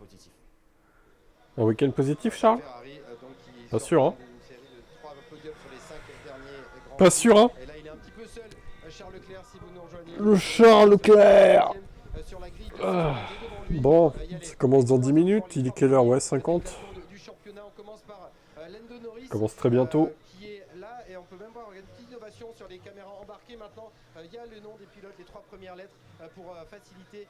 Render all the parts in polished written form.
positif. Un week-end positif, Charles? Ferrari, donc qui Pas sort sûr, quand même hein? d'une série de 3 podiums sur les 5 derniers Grands Pas Prix. sûr, hein? Et là, il est un petit peu seul. Charles Leclerc, si vous nous rejoignez, Le sur le podium, Charles celui qui est Leclerc! 5e sur la grille de Ah, starting. Et devant lui, bon, il y a ça les commence dans 10 trois autres minutes. dans les Il est 3 quelle heure? premiers Ouais, 50. déplacements du championnat. On commence par Lando Norris, Commence très bientôt. qui est là. Et on peut même voir une petite innovation sur les caméras embarquées. Maintenant, il y a le nom des pilotes, les 3 premières lettres, pour faciliter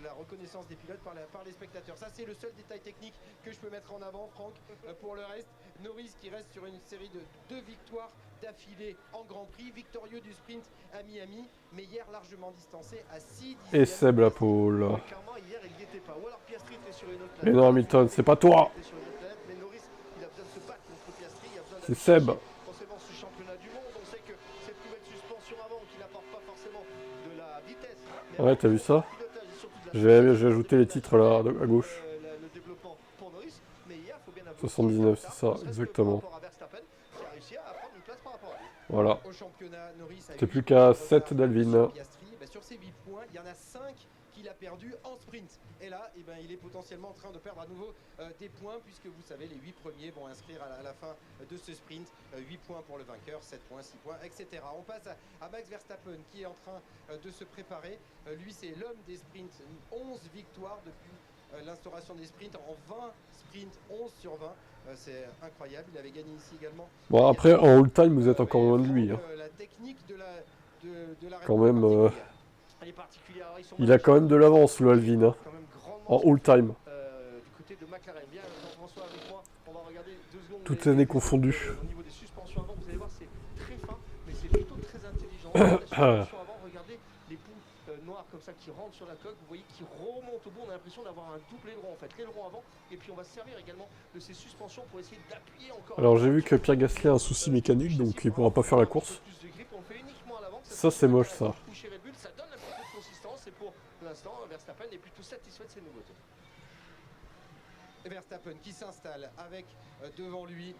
la reconnaissance des pilotes par les spectateurs. Ça, c'est le seul détail technique que je peux mettre en avant, Franck. Pour le reste, Norris qui reste sur une série de 2 victoires d'affilée en Grand Prix, victorieux du sprint à Miami, mais hier largement distancé à 6 Et dixièmes. Seb la pole. Clairement, hier, il n'y était pas. Ou alors Piastri était sur une autre Et planète. non, Hamilton, c'est pas toi! Il était sur une autre planète, mais Norris, il a besoin de se battre contre Piastri, il a besoin C'est d'aller Seb. chercher forcément ce championnat du monde. On sait que cette nouvelle suspension avant, qui n'apporte pas forcément de la vitesse, mais Ouais, t'as vu ça? du pilotage et surtout de la J'ai ajouté les titres là, à gauche. le développement pour Norris, mais hier, il faut bien avouer 79, c'est ça, ne serait-ce que exactement. par rapport à Verstappen, qui a réussi à prendre une place par rapport à lui. Voilà. Au championnat, Norris a C'est 8 plus points qu'à de retard 7 d'Alvin. sur Piastri. Sur ces 8 points, il y en a 5 qu'il a perdu en sprint. Et là, il est potentiellement en train de perdre à nouveau des points, puisque vous savez, les 8 premiers vont inscrire à la fin de ce sprint 8 points pour le vainqueur, 7 points, 6 points, etc. On passe à Max Verstappen, qui est en train de se préparer. Lui, c'est l'homme des sprints, 11 victoires depuis l'instauration des sprints en 20 sprints, 11 sur 20. C'est incroyable, il avait gagné ici également. Bon, après, en all-time, vous êtes encore loin de lui. Hein. La technique de la Quand même, elle est particulière. Alors, ils sont il a quand même de l'avance, le Alvin, hein, quand même en grandement all-time. du côté de McLaren. Bien, Jean-François avec moi, on va regarder 2 secondes. Toutes années confondues. Au niveau des suspensions avant, vous allez voir, c'est très fin, mais c'est plutôt très intelligent. La suspension avant, regardez les bouts noirs comme ça qui rentrent sur la coque, vous voyez, qui remontent au bout. On a l'impression d'avoir un double aileron en fait, l'aileron avant, et puis on va se servir également de ces suspensions pour essayer d'appuyer encore. Alors j'ai vu que Pierre Gasly a un souci mécanique, donc il pourra pas faire la course. Ça c'est moche, ça. Ça donne un petit peu de consistance, et pour l'instant, Verstappen est plutôt satisfait de ces nouveautés. Verstappen qui s'installe avec devant lui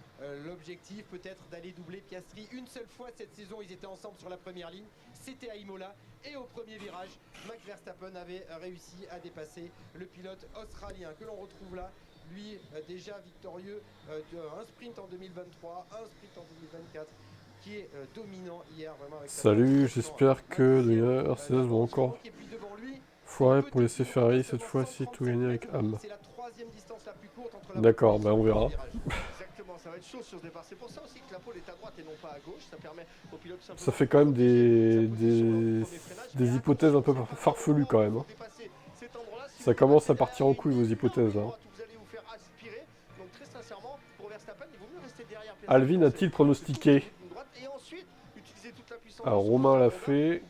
l'objectif peut-être d'aller doubler Piastri. Une seule fois cette saison, ils étaient ensemble sur la première ligne, c'était à Imola, et au premier virage, Max Verstappen avait réussi à dépasser le pilote australien que l'on retrouve là. Lui déjà victorieux d'un sprint en 2023, un sprint en 2024, qui est dominant hier vraiment avec Salut, j'espère que les RCS vont encore foirer pour laisser Ferrari cette fois-ci tout gagner avec Ham. C'est la troisième distance la plus courte entre la D'accord, bah on verra. Exactement, ça va être chaud sur ce départ. C'est pour ça aussi que la pole est à droite et non pas à gauche. Ça permet au pilote simplement. Ça fait quand même des hypothèses un peu farfelues quand même. Hein. Ça commence à partir en couille vos hypothèses. Hein. Alvin a-t-il pronostiqué? Alors Romain l'a fait,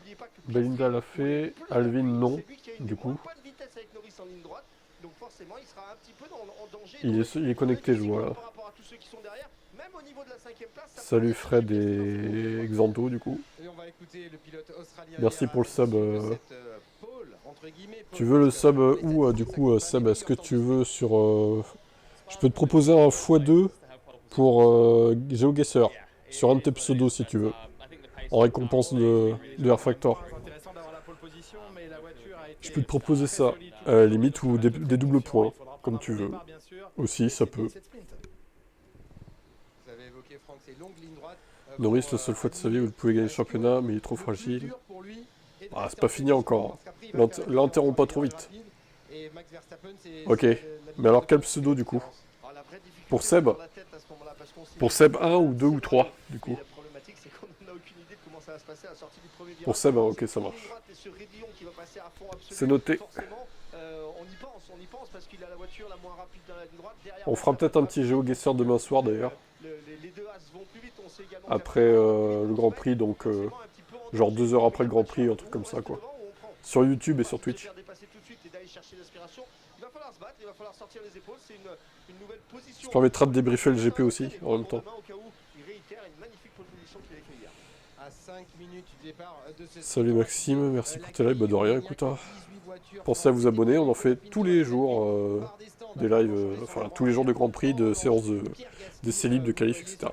Belinda l'a fait, Alvin non, du coup. Il est connecté, je vois là. Salut Fred et Xanto du coup. Merci pour le sub. Tu veux le sub où du coup Seb? Est-ce que tu veux sur... Je peux te proposer un x2 pour GeoGuessr sur un de tes pseudos si tu veux. En récompense de Air Factor. Je peux te proposer ça, à la limite, ou des doubles points, comme tu veux. Aussi, ça peut. Norris, la seule fois de sa vie où il pouvait gagner le championnat, mais il est trop fragile. Ah, c'est pas fini encore. L'enterrons pas trop vite. Ok, mais alors quel pseudo du coup? Pour Seb? Pour Seb 1 ou 2 ou 3 du coup? Pour Seb, ok, ça marche. C'est noté. On fera peut-être un petit GeoGuessr demain soir d'ailleurs. Après le Grand Prix, donc genre 2 heures après le Grand Prix, un truc comme ça quoi. Sur YouTube et sur Twitch. Je permettrai de débriefer le GP aussi en même temps. Salut Maxime, merci pour tes lives, bah de rien, écoute. Hein. Pensez à vous abonner, on en fait tous les jours des lives, enfin tous les jours de Grand Prix, de séances d'essais libres, de qualif, etc.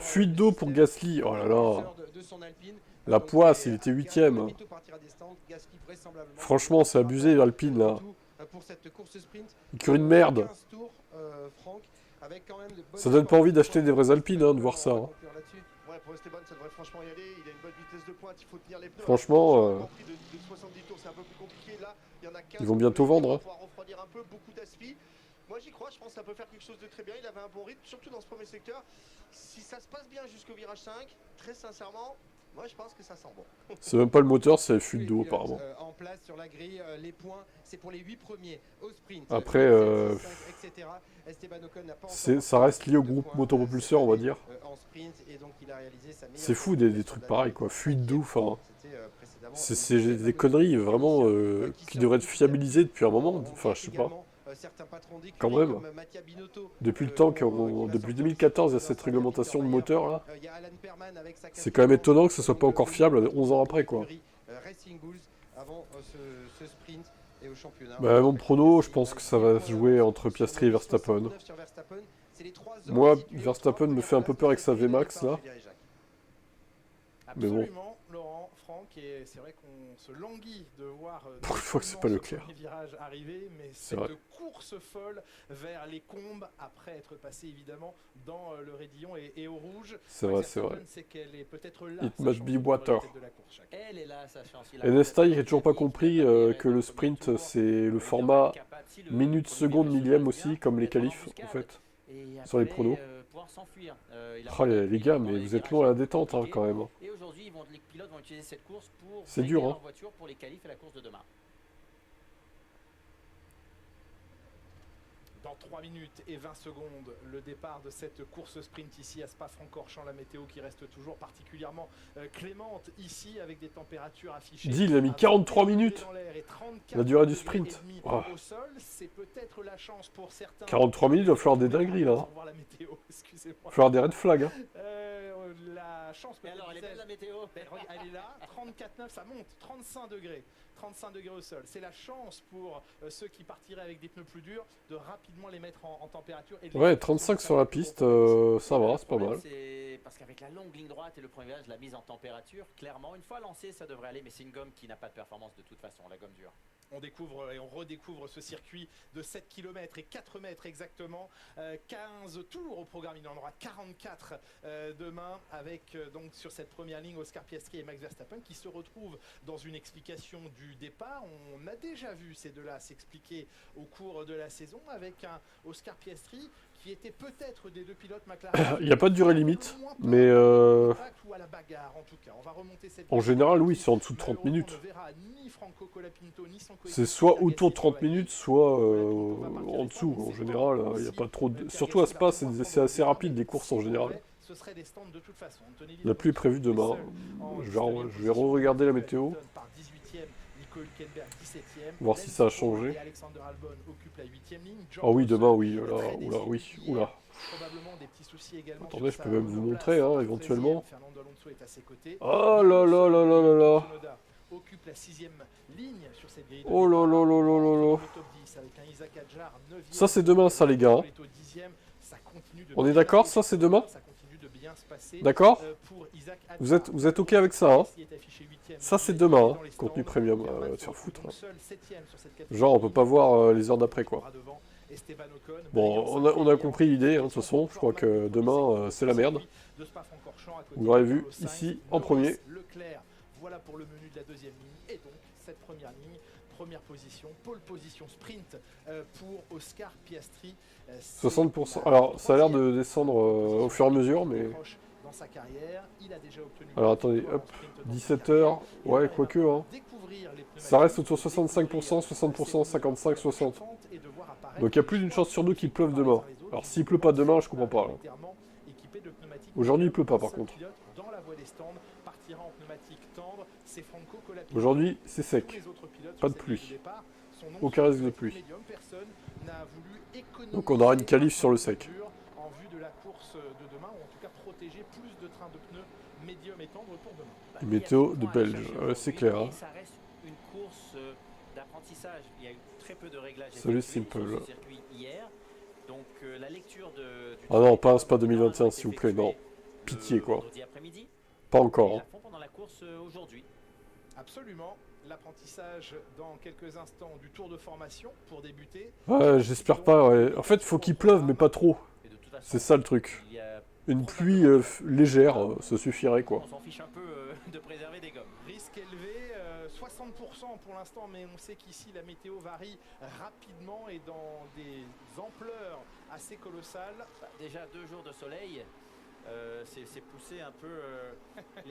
Fuite d'eau pour Gasly, oh là là. La Poisse, il était 8ème. Franchement, c'est abusé Alpine là. Écurie de merde. Ça donne pas envie d'acheter des vrais Alpines, hein, de voir ça. Hein. Ouais, pour Esteban, ça devrait franchement y aller. Il a une bonne vitesse de pointe, il faut tenir les pneus. Franchement, De 70 tours, c'est un peu plus compliqué. Là, il y en a 15 ils vont bientôt vendre. Hein. Pouvoir refroidir un peu, beaucoup d'aspi. Moi, j'y crois, je pense que ça peut faire quelque chose de très bien. Il avait un bon rythme, surtout dans ce premier secteur. Si ça se passe bien jusqu'au virage 5, très sincèrement, moi, je pense que ça sent bon. C'est même pas le moteur, c'est la fuite d'eau, apparemment. En place sur la grille, les points, c'est pour les 8 premiers au sprint. Après, 8, 7, 6, 5, Esteban Ocon n'a pas ça reste lié au groupe motopropulseur, on va dire. C'est c'est fou des trucs pareils, quoi. Fuite d'eau, enfin... C'est des conneries, vraiment, qui devraient être fiabilisées depuis un moment. Enfin, je sais pas. Quand même. Depuis le temps, depuis 2014, il y a cette réglementation de moteur, là. C'est quand même étonnant que ce soit pas encore fiable 11 ans après, quoi. Bah, mon prono, je pense que ça va se jouer entre Piastri et Verstappen. Moi, Verstappen me fait un peu peur avec sa VMAX, là. Mais bon. Absolument, Laurent, Franck, et c'est vrai qu'on se languit de voir pour une fois que c'est pas Leclerc. Virage arriver, mais cette course folle vers les combes après être passé évidemment dans le raidillon et au rouge. C'est vrai, c'est vrai. C'est qu'elle est peut-être là. It must be water. Elle est là, sa chance. Et Nesta, il n'a toujours pas compris que le sprint, c'est le format minute, seconde, millième aussi, comme les qualifs, en fait, sur les pronos. Oh, les gars, mais vous êtes loin à la détente, hein, quand même. Et aujourd'hui, les pilotes vont utiliser cette course pour c'est dur, hein. leur voiture pour les qualifs et la course de demain. Dans 3 minutes et 20 secondes, le départ de cette course sprint ici à Spa-Francorchamps, la météo qui reste toujours particulièrement clémente ici avec des températures affichées. Dis, il a mis 43 minutes la durée du sprint. Oh. Au sol, c'est peut-être la chance pour certains. 43 minutes, il va falloir des dingueries là. Il va falloir des red flags. Hein. La chance peut-être. Alors, elle est belle la météo. Elle est là, 34,9, ça monte, 35 degrés. 35 degrés au sol. C'est la chance pour ceux qui partiraient avec des pneus plus durs de rapidement les mettre en température. Et ouais, 35 sur la piste, ça va, c'est pas mal. C'est parce qu'avec la longue ligne droite et le premier virage, la mise en température, clairement, une fois lancée, ça devrait aller. Mais c'est une gomme qui n'a pas de performance de toute façon, la gomme dure. On découvre et on redécouvre ce circuit de 7 km et 4 mètres exactement. 15 tours au programme, il en aura 44 demain avec donc sur cette première ligne Oscar Piastri et Max Verstappen qui se retrouvent dans une explication du départ. On a déjà vu ces deux-là s'expliquer au cours de la saison avec un Oscar Piastri qui était peut-être des deux pilotes McLaren. Il n'y a pas de durée limite, mais en général, oui, c'est en dessous de 30 minutes. C'est soit autour de 30 minutes, soit en dessous. En général, il n'y a pas trop de... Surtout à Spa, c'est assez rapide les courses en général. La pluie est prévue demain. Je vais re-regarder la météo. Voir si ça a changé. Ah oui, demain, oui. Oula, oui. Oula. Attendez, je peux même vous montrer, hein, éventuellement. Oh là là là là là là. Oh là là là là là là. Ça, c'est demain, ça, les gars. On est d'accord, ça, c'est demain? D'accord? Vous êtes OK avec ça, hein? Ça, c'est demain, hein. Contenu premium, sur foutre. Hein. Genre, on peut pas voir les heures d'après, quoi. Bon, on a compris l'idée, hein, de toute façon. Je crois que demain, c'est la merde. Vous l'aurez vu ici, en premier. Voilà pour le menu de la deuxième ligne. Et donc, cette première ligne, première position, pole position sprint pour Oscar Piastri. 60%. Alors, ça a l'air de descendre au fur et à mesure, mais... Dans sa carrière, il a déjà obtenu. Alors, attendez, hop, 17h. Ouais, quoique, hein. Ça reste autour de 65%, 60%, 55, 60. Donc, il y a plus d'une chance sur deux qu'il pleuve demain. Alors, s'il pleut pas demain, je comprends pas. Là. Aujourd'hui, il pleut pas, par contre. Aujourd'hui, c'est sec. Pas de pluie. Aucun risque de pluie. Donc on aura une qualif sur le sec. En vue de la course de demain, ou en tout cas protéger plus de trains de pneus médium et tendre pour demain. Météo de Belge, c'est clair. Hein. Ça reste une course d'apprentissage. Il y a eu très peu de réglages sur le simple circuit hier. Donc la lecture de... Ah non, pas un Spa 2021 s'il vous plaît, non. Pitié quoi. Pas Ils encore. la font pendant la course aujourd'hui. Absolument. L'apprentissage dans quelques instants du tour de formation pour débuter. Ouais, j'espère pas, ouais. En fait, il faut qu'il pleuve, mais pas trop. Et de toute façon, C'est ça le truc. il y a Une pluie légère, ça suffirait, quoi. on s'en fiche un peu de préserver des gommes. Risque élevé, 60% pour l'instant, mais on sait qu'ici la météo varie rapidement et dans des ampleurs assez colossales. Bah, déjà 2 jours de soleil, c'est pousser un peu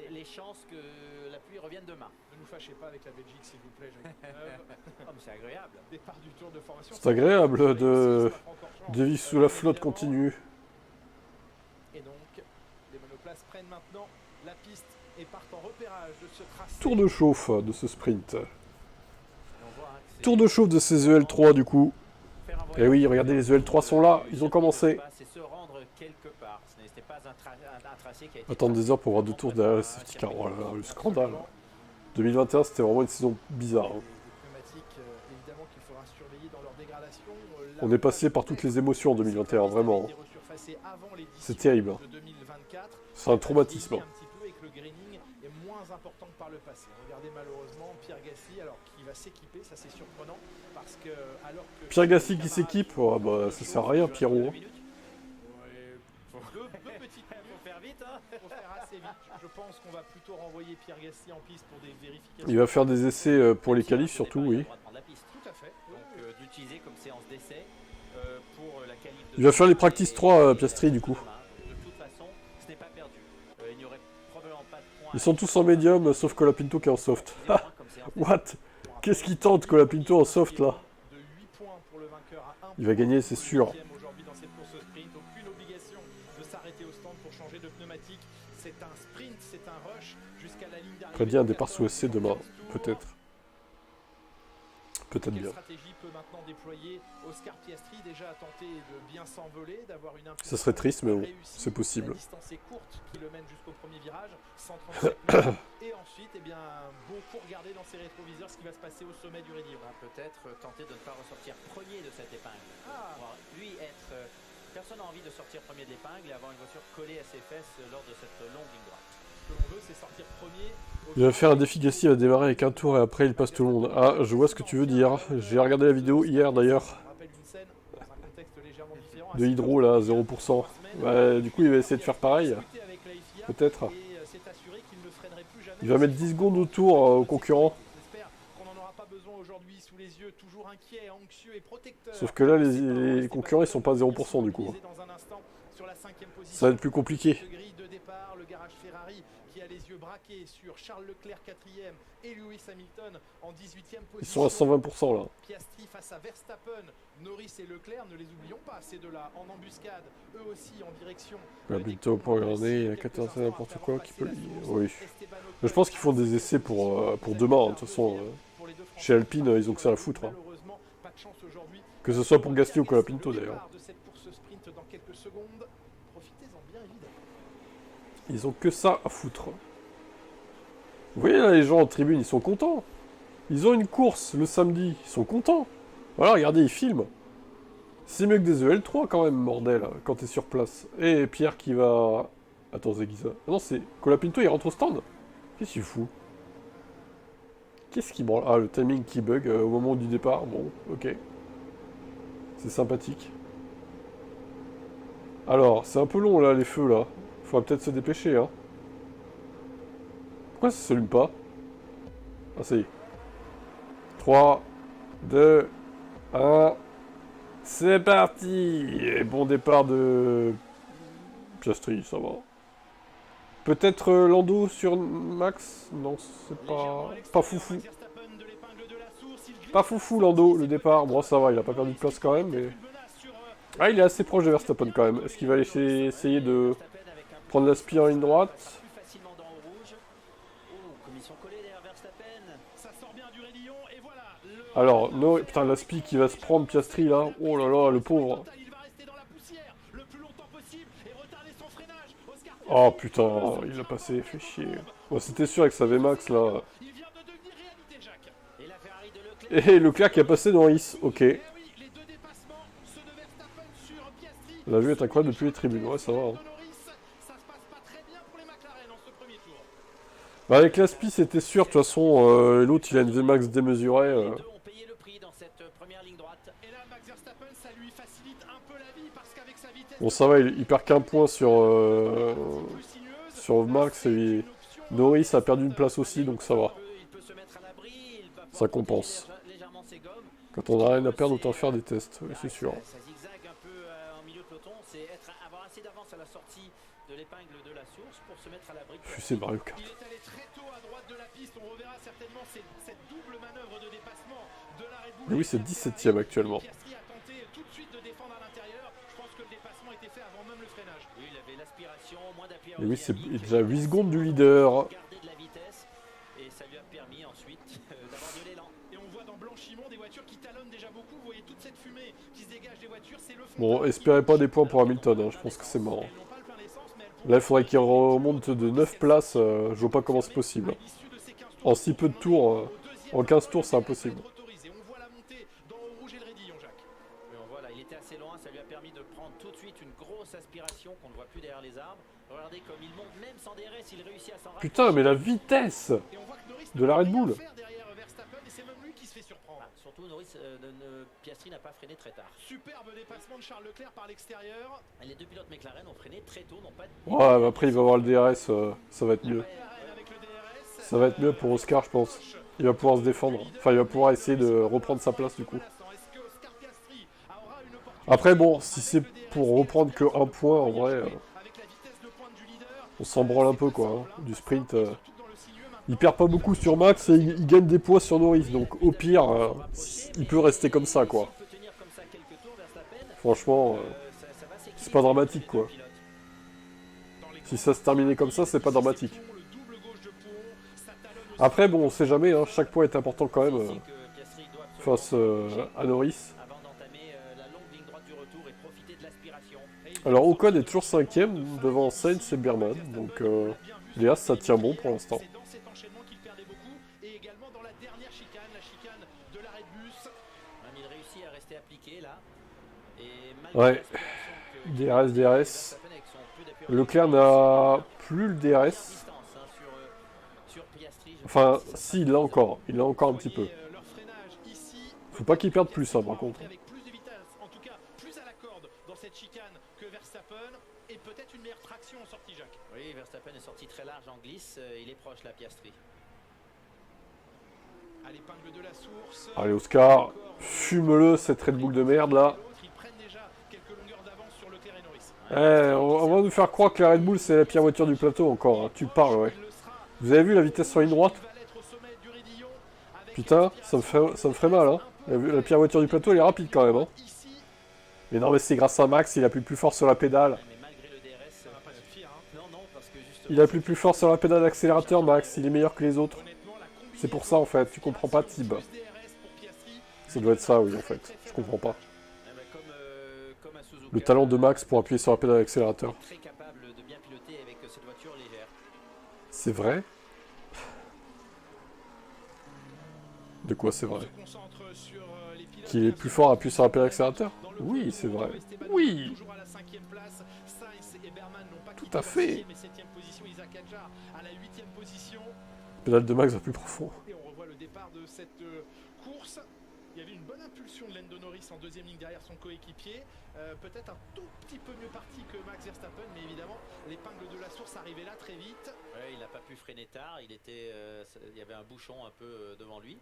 les chances que la pluie revienne demain. Ne nous fâchez pas avec la Belgique, s'il vous plaît, Jacques Villeneuve. Oh, mais c'est agréable. Départ du tour de formation. C'est agréable de vivre sous la flotte continue. Et donc, les monoplaces prennent maintenant la piste et partent en repérage de ce tracé. Tour de chauffe de ce sprint. Et on voit, hein, que c'est Tour de chauffe de ces EL3 du coup. faire un Et voyage. oui, regardez, les EL3 sont là, ils ont commencé. C'est se rendre quelque part. Ce n'était pas un tracé qui a été Attendre des heures pour voir 2 tours derrière le safety car. Oh là là, le scandale. 2021, c'était vraiment une saison bizarre. Hein. Des pneumatiques, évidemment, qu'il faudra surveiller dans leur dégradation. On est passé par toutes les émotions en 2021, vraiment. C'est terrible. De 2024. C'est un traumatisme. Un petit peu et que le graining est moins important que par le passé. Regardez malheureusement Pierre Gasly, alors qui va s'équiper, ça c'est surprenant parce que alors que Pierre Gasly qui s'équipe, oh, bah ça sert à rien, Pierrot. Ouais, deux petites Faut faire vite, hein. pour faire assez vite. Je pense qu'on va plutôt renvoyer Pierre Gasly en piste pour des vérifications. Il va faire des essais pour les qualifs surtout, oui. Tout à fait. Donc d'utiliser comme séance d'essai pour la qualif de Il va faire les practice 3 Piastri du coup. De toute façon, ce n'est pas perdu. Il n'y aurait probablement pas de points. Ils sont tous en médium, sauf Colapinto qui est en soft. What? Qu'est-ce qu'il tente Colapinto en soft là? De 8 points pour le vainqueur à 1 Il va gagner, c'est sûr. aujourd'hui dans cette course sprint, aucune obligation de s'arrêter au stand pour changer de pneumatique. C'est un sprint, c'est un rush jusqu'à la ligne d'arrivée. Prédit un départ sous SC demain, peut-être. Peut-être Quelle bien. stratégie peut maintenant déployer Oscar Piastri, déjà a tenté de bien s'envoler, d'avoir une impulsion. Ça serait triste, mais bon, réussie. c'est possible. La distance est courte qui le mène jusqu'au premier virage, 137 mètres. Et ensuite, eh bien, beaucoup regarder dans ses rétroviseurs ce qui va se passer au sommet du Rédillon. On va peut-être tenter de ne pas ressortir premier de cette épingle. Pouvoir, lui être... personne n'a envie de sortir premier de l'épingle et avoir une voiture collée à ses fesses lors de cette longue ligne droite. Ce que l'on veut, c'est sortir premier. Il va faire un défi Gasly, il va démarrer avec un tour et après il passe tout le monde. Ah, je vois ce que tu veux dire. J'ai regardé la vidéo hier d'ailleurs. On rappelle une scène dans un contexte légèrement différent. De Hydro là, 0%. Ouais, du coup il va essayer de faire pareil. Peut-être. Il va mettre 10 secondes au tour aux concurrents. J'espère qu'on n'en aura pas besoin aujourd'hui sous les yeux, toujours inquiet, anxieux et protecteur. Sauf que là les concurrents ils sont pas 0% du coup. Ça va être plus compliqué. De départ, le garage Ferrari qui a les yeux braqués sur Charles Leclerc 4e et Lewis Hamilton en 18e position. Ils sont à 120% là. Piastri face à Verstappen, Norris et Leclerc, ne les oublions pas, ces deux-là en embuscade, eux aussi en direction. Bientôt pour regarder, il y a 14 n'importe quoi qui peut lier. Oui. Je pense qu'ils font des essais pour demain, hein. De toute façon. Chez Alpine, ils ont que ça à foutre. Hein. Que ce soit pour Gasly ou Colapinto d'ailleurs. Ils ont que ça à foutre. Vous voyez là, les gens en tribune, ils sont contents. Ils ont une course le samedi, ils sont contents. Voilà, regardez, ils filment. C'est mieux que des EL3 quand même, bordel, quand t'es sur place. Et Pierre qui va... Attends, Zeguiza. Ah non, c'est... Colapinto, il rentre au stand. Qu'est-ce qu'il fout? Qu'est-ce qui branle? Ah, le timing qui bug au moment du départ. Bon, ok. C'est sympathique. Alors, c'est un peu long là, les feux là. Faudra peut-être se dépêcher, hein. Pourquoi ça s'allume pas? Ah, ça y est. 3, 2, 1... C'est parti! Et bon départ de... Piastri, ça va. Peut-être Lando sur Max? Non, c'est pas... Pas foufou. Pas foufou Lando, le départ. Bon, ça va, il a pas perdu de place quand même, mais... Ah, il est assez proche de Verstappen quand même. Est-ce qu'il va essayer de prendre la spire en ligne droite? Alors, no... putain, la spie qui va se prendre Piastri là. Oh là là, le pauvre. Oh putain, il l'a passé, fait chier. Bon, c'était sûr avec sa VMAX là. Et Leclerc qui a passé dans Is, ok. La vue est incroyable depuis les tribunes, ouais ça va. Hein. Bah avec l'Aspi c'était sûr, de toute façon l'autre il a une VMAX démesurée. Les deux ont payé le prix dans cette première ligne droite. Et là, Max Verstappen, ça lui facilite un peu la vie parce qu'avec sa vitesse. Bon ça va, il perd qu'un point sur Max et Norris a perdu une place aussi donc ça va. Il peut se mettre à l'abri, il va Ça pouvoir compense. protéger légèrement ses gommes. Quand on a rien à perdre autant faire des tests, oui, c'est sûr. Ça zigzague un peu en milieu de peloton, c'est avoir assez d'avance à la sortie de l'épingle de la source pour se mettre à l'abri. Je sais Mario Kart. Il est allé très tôt à droite de la piste, on reverra certainement cette double manœuvre de dépassement de la Red Bull. Et oui c'est 17ème actuellement. Piastri a tenté tout de suite de défendre à l'intérieur, je pense que le dépassement était fait avant même le freinage. Oui, il avait l'aspiration, moins d'appui Et oui c'est aérodynamique, déjà 8 secondes du leader. garder de la vitesse et ça lui a permis ensuite d'avoir de l'élan. Et on voit dans Blanchimont des voitures qui talonnent déjà beaucoup, vous voyez toute cette fumée qui se dégage des voitures, c'est le fond. Bon, espérez pas des points pour Hamilton, hein, je pense que c'est mort. Là il faudrait qu'il remonte de 9 places, je vois pas comment c'est possible. En si peu de tours, en 15 tours c'est impossible. On voit la montée dans le rouge et le raidillon, Jacques. Oui, on voit là, il était assez loin, ça lui a permis de prendre tout de suite une grosse aspiration qu'on ne voit plus derrière les arbres. Regardez comme il monte, même sans DRS, il réussit à s'en rapprocher. Putain mais la vitesse Et on voit que Norris de la Red Bull. faire derrière Verstappen et c'est même lui qui se fait surprendre. Ah, surtout Norris, Piastri n'a pas freiné très tard. Superbe dépassement de Charles Leclerc par l'extérieur. Et les deux pilotes McLaren ont freiné très tôt, n'ont pas. Ouais mais après il va avoir le DRS, ça va être mieux. Avec le DRS. Ça va être mieux pour Oscar je pense. Il va pouvoir se défendre. Enfin il va pouvoir essayer de reprendre sa place du coup. Est-ce que Oscar Piastri aura une opportunité Après bon, si c'est pour reprendre que un point en vrai, avec la vitesse de pointe du leader? on s'en branle un peu quoi. Hein. Du sprint, il perd pas beaucoup sur Max et il gagne des points sur Norris. Donc au pire, il peut rester comme ça quoi. Il peut tenir comme ça quelques tours, Verstappen. Franchement, Ça va s'équilibrer. c'est pas dramatique quoi. Si ça se terminait comme ça, c'est pas dramatique. Après bon, on sait jamais, hein, chaque point est important quand même Que Piastri doit absolument face à Norris. avant d'entamer la longue ligne droite du retour et profiter de l'aspiration. Alors Ocon est toujours 5ème devant Sainz et Berman. Donc Léa ça tient bon pour l'instant. C'est dans cet enchaînement qu'il perdait beaucoup et également dans la dernière chicane, la chicane de l'arrêt de bus. Il réussit à rester appliqué là. Et Ouais. DRS. Leclerc n'a plus le DRS. Enfin, si, il l'a encore. Il l'a encore un petit peu. Leur freinage ici. Faut pas qu'il perde plus, hein, par contre. Avec plus de vitesse, en tout cas plus à la corde dans cette chicane que Verstappen et peut-être une meilleure traction en sortie, Jacques. Oui, Verstappen est sorti très large en glisse. Il est proche la Piastri. À l'épingle de la source. Allez, Oscar, fume-le, cette Red Bull de merde, là. Ils prennent déjà quelques longueurs d'avance sur Leclerc et Norris. On va nous faire croire que la Red Bull, c'est la pire voiture du plateau, encore. Hein. Tu parles, ouais. Vous avez vu la vitesse sur ligne droite? Putain, ça me ferait mal, hein. La pire voiture du plateau, elle est rapide, quand même, hein. Mais non, mais c'est grâce à Max, il appuie plus fort sur la pédale. Mais malgré le DRS, ça va pas suffire. Non, non, parce que justement. Il appuie plus fort sur la pédale d'accélérateur, Max. Il est meilleur que les autres. C'est pour ça, en fait. Tu comprends pas, Tib. Ça doit être ça, oui, en fait. Je comprends pas. Comme à Suzuka, Le talent de Max pour appuyer sur la pédale d'accélérateur. très capable de bien piloter avec cette voiture légère. C'est vrai? De quoi c'est vrai? Qu'il est plus fort à appuyer sur la pédale d'accélérateur? Oui, c'est vrai. Oui! Tout à fait! Pédale de Max va plus profond. Et on revoit le départ de cette course. Il y avait une bonne impulsion de Lando Norris en deuxième ligne derrière son coéquipier. Peut-être un tout petit peu mieux parti que Max Verstappen, mais évidemment, l'épingle de la source arrivait là très vite. Ouais, il n'a pas pu freiner tard. Il y avait un bouchon un peu devant lui.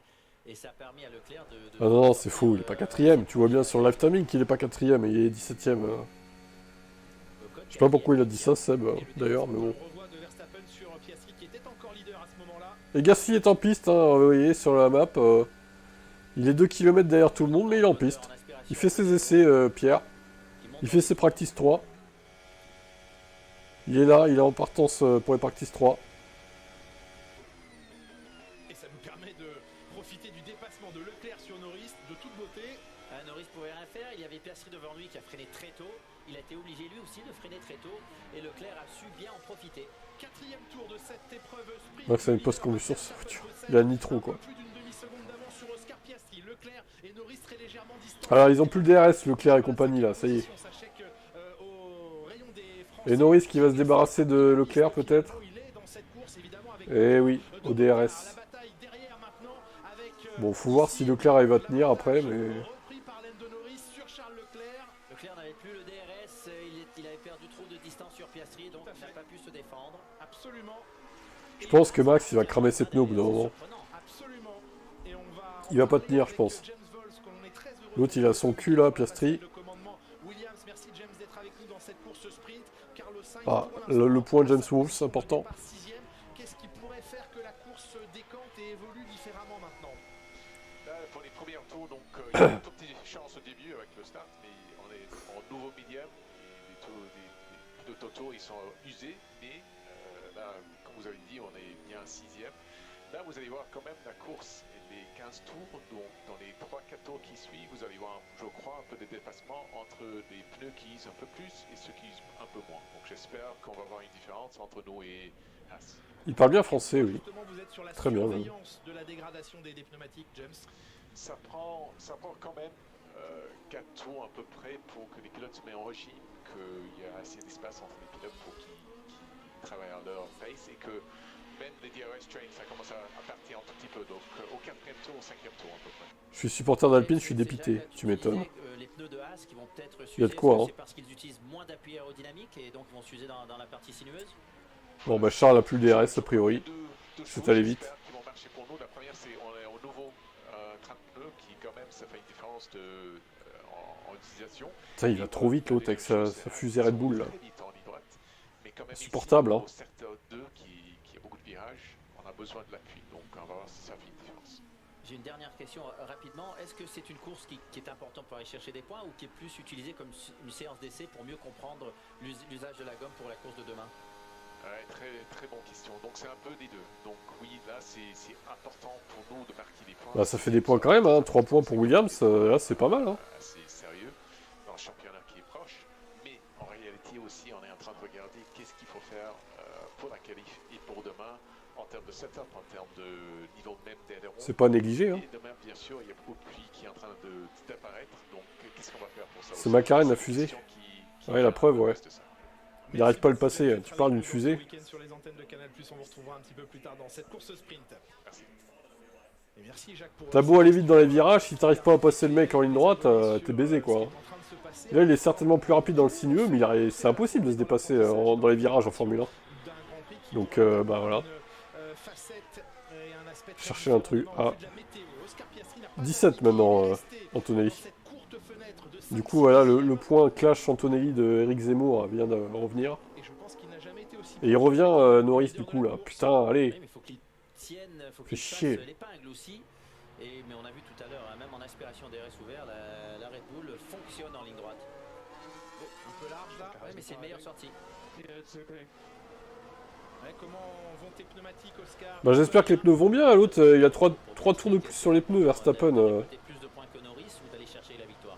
Et ça a permis à Leclerc de... Ah non, c'est faux, il est pas 4ème. Tu vois bien sur le live timing qu'il est pas 4ème et il est 17ème. Je sais pas pourquoi il a dit ça, Seb, d'ailleurs, mais bon. Et Gasly est en piste, hein, vous voyez, sur la map. Il est 2 km derrière tout le monde, mais il est en piste. Il fait ses essais, Pierre. Il fait ses practice 3. Il est là, il est en partance pour les practice 3. Et ça nous permet de profiter du dépassement de Leclerc sur Norris de toute beauté. Norris pouvait rien faire, il y avait Piastri devant lui qui a freiné très tôt. Il a été obligé lui aussi de freiner très tôt. Et Leclerc a su bien en profiter. Quatrième tour de cette épreuve sprint. Max a une post-combustion sur sa voiture. Il a un nitro, quoi. Plus d'une demi-seconde d'avance sur Oscar Piastri. Leclerc et Norris très légèrement distants. Alors, ils ont plus le DRS, Leclerc et compagnie, là, ça y est. Et Norris qui va se débarrasser de Leclerc, peut-être. Il est dans cette course, évidemment, avec Eh oui, au DRS. Bon, faut voir si Leclerc arrive à tenir après, mais... Leclerc n'avait plus le DRS, il avait perdu trop de distance sur Piastri, donc il n'a pas pu se défendre. Absolument. Je pense que Max, il va cramer ses pneus au bout d'un moment. Il va pas tenir, je pense. L'autre, il a son cul là, Piastri. Ah, le point James Wolf, c'est important. Qu'est-ce qui pourrait faire que la course se décante et évolue différemment maintenant? Là, pour les premiers tours, donc il y a une toute petite chance au début avec le start, mais on est en nouveau médium. Les pneus Toto, ils sont usés, mais là, comme vous avez dit, on est bien 6e. Là, vous allez voir quand même la course, les 15 tours, donc dans les 3-4 tours qui suivent, vous allez voir, je crois, un peu de dépassement entre les pneus qui usent un peu plus et ceux qui usent un peu moins. Donc j'espère qu'on va voir une différence entre nous et Haas. Il parle bien français, oui. Vous êtes sur la Très bien, même. de la dégradation des pneumatiques, James. Ça prend quand même 4 tours à peu près pour que les pilotes se mettent en régime, qu'il y a assez d'espace entre les pilotes pour qu'ils travaillent à leur pace et que même les DRS trains, ça commence à partir un tout petit peu. Donc au 4e tour, au 5e tour à peu près. Je suis supporter d'Alpine, je suis dépité. Tu m'étonnes. Les pneus de Haas qui vont peut-être Il y a de quoi, hein. C'est parce qu'ils utilisent moins d'appui aérodynamique et donc ils vont s'user dans la partie sinueuse. Bon, bah Charles a plus le DRS a priori. C'est allé vite. Qui vont marcher pour nous. La première, c'est on est au nouveau train de pneus qui quand même, ça fait une différence en utilisation. Putain, il va trop vite l'autre avec sa fusée Red Bull là. Insupportable, hein. Au secteur 2 qui a beaucoup de virages, on a besoin de l'appui, donc on va voir si ça fait une différence. J'ai une dernière question rapidement. Est-ce que c'est une course qui est importante pour aller chercher des points ou qui est plus utilisée comme une séance d'essai pour mieux comprendre l'usage de la gomme pour la course de demain? Ouais, très bonne question. Donc c'est un peu des deux. Donc oui, là c'est important pour nous de marquer des points. Bah ça fait des points quand même, hein. 3 points pour Williams, là c'est pas mal, hein. C'est sérieux dans le championnat qui est proche. Mais en réalité aussi, on est en train de regarder qu'est-ce qu'il faut faire pour la qualif et pour demain en termes de setup, en termes de niveau même d'ailerons. C'est pas négligé, hein. Et demain, bien sûr, il y a beaucoup de pluie qui est en train d'apparaître. Donc qu'est-ce qu'on va faire pour ça? C'est McLaren la fusée. Ouais, la preuve, ouais. Il n'arrive pas à le passer. Tu parles d'une fusée. Sur les antennes de Canal+, on vous retrouvera un petit peu plus tard dans cette course sprint. Merci. Et merci Jacques pour... T'as beau aller vite dans les virages, si t'arrives pas à passer le mec en ligne droite, t'es baisé quoi. Et là il est certainement plus rapide dans le sinueux, mais c'est impossible de se dépasser dans les virages en Formule 1. Donc bah voilà. Chercher un truc. Ah. 17 maintenant, Antonelli. Du coup voilà, le point clash Antonelli de Eric Zemmour vient de revenir. Et il revient Norris du coup là. Putain, allez. Fait chier. L'épingle aussi. Mais on a vu tout à l'heure, hein, même en aspiration DRS ouvert, la Red Bull fonctionne en ligne droite. Un peu large là. Ouais, mais c'est une meilleure sortie. Ouais, comment vont tes pneumatiques, Oscar? Bah j'espère que les pneus vont bien. L'autre il a 3 tours de plus sur les pneus, Verstappen. Plus de points que Norris ou d'aller chercher la victoire?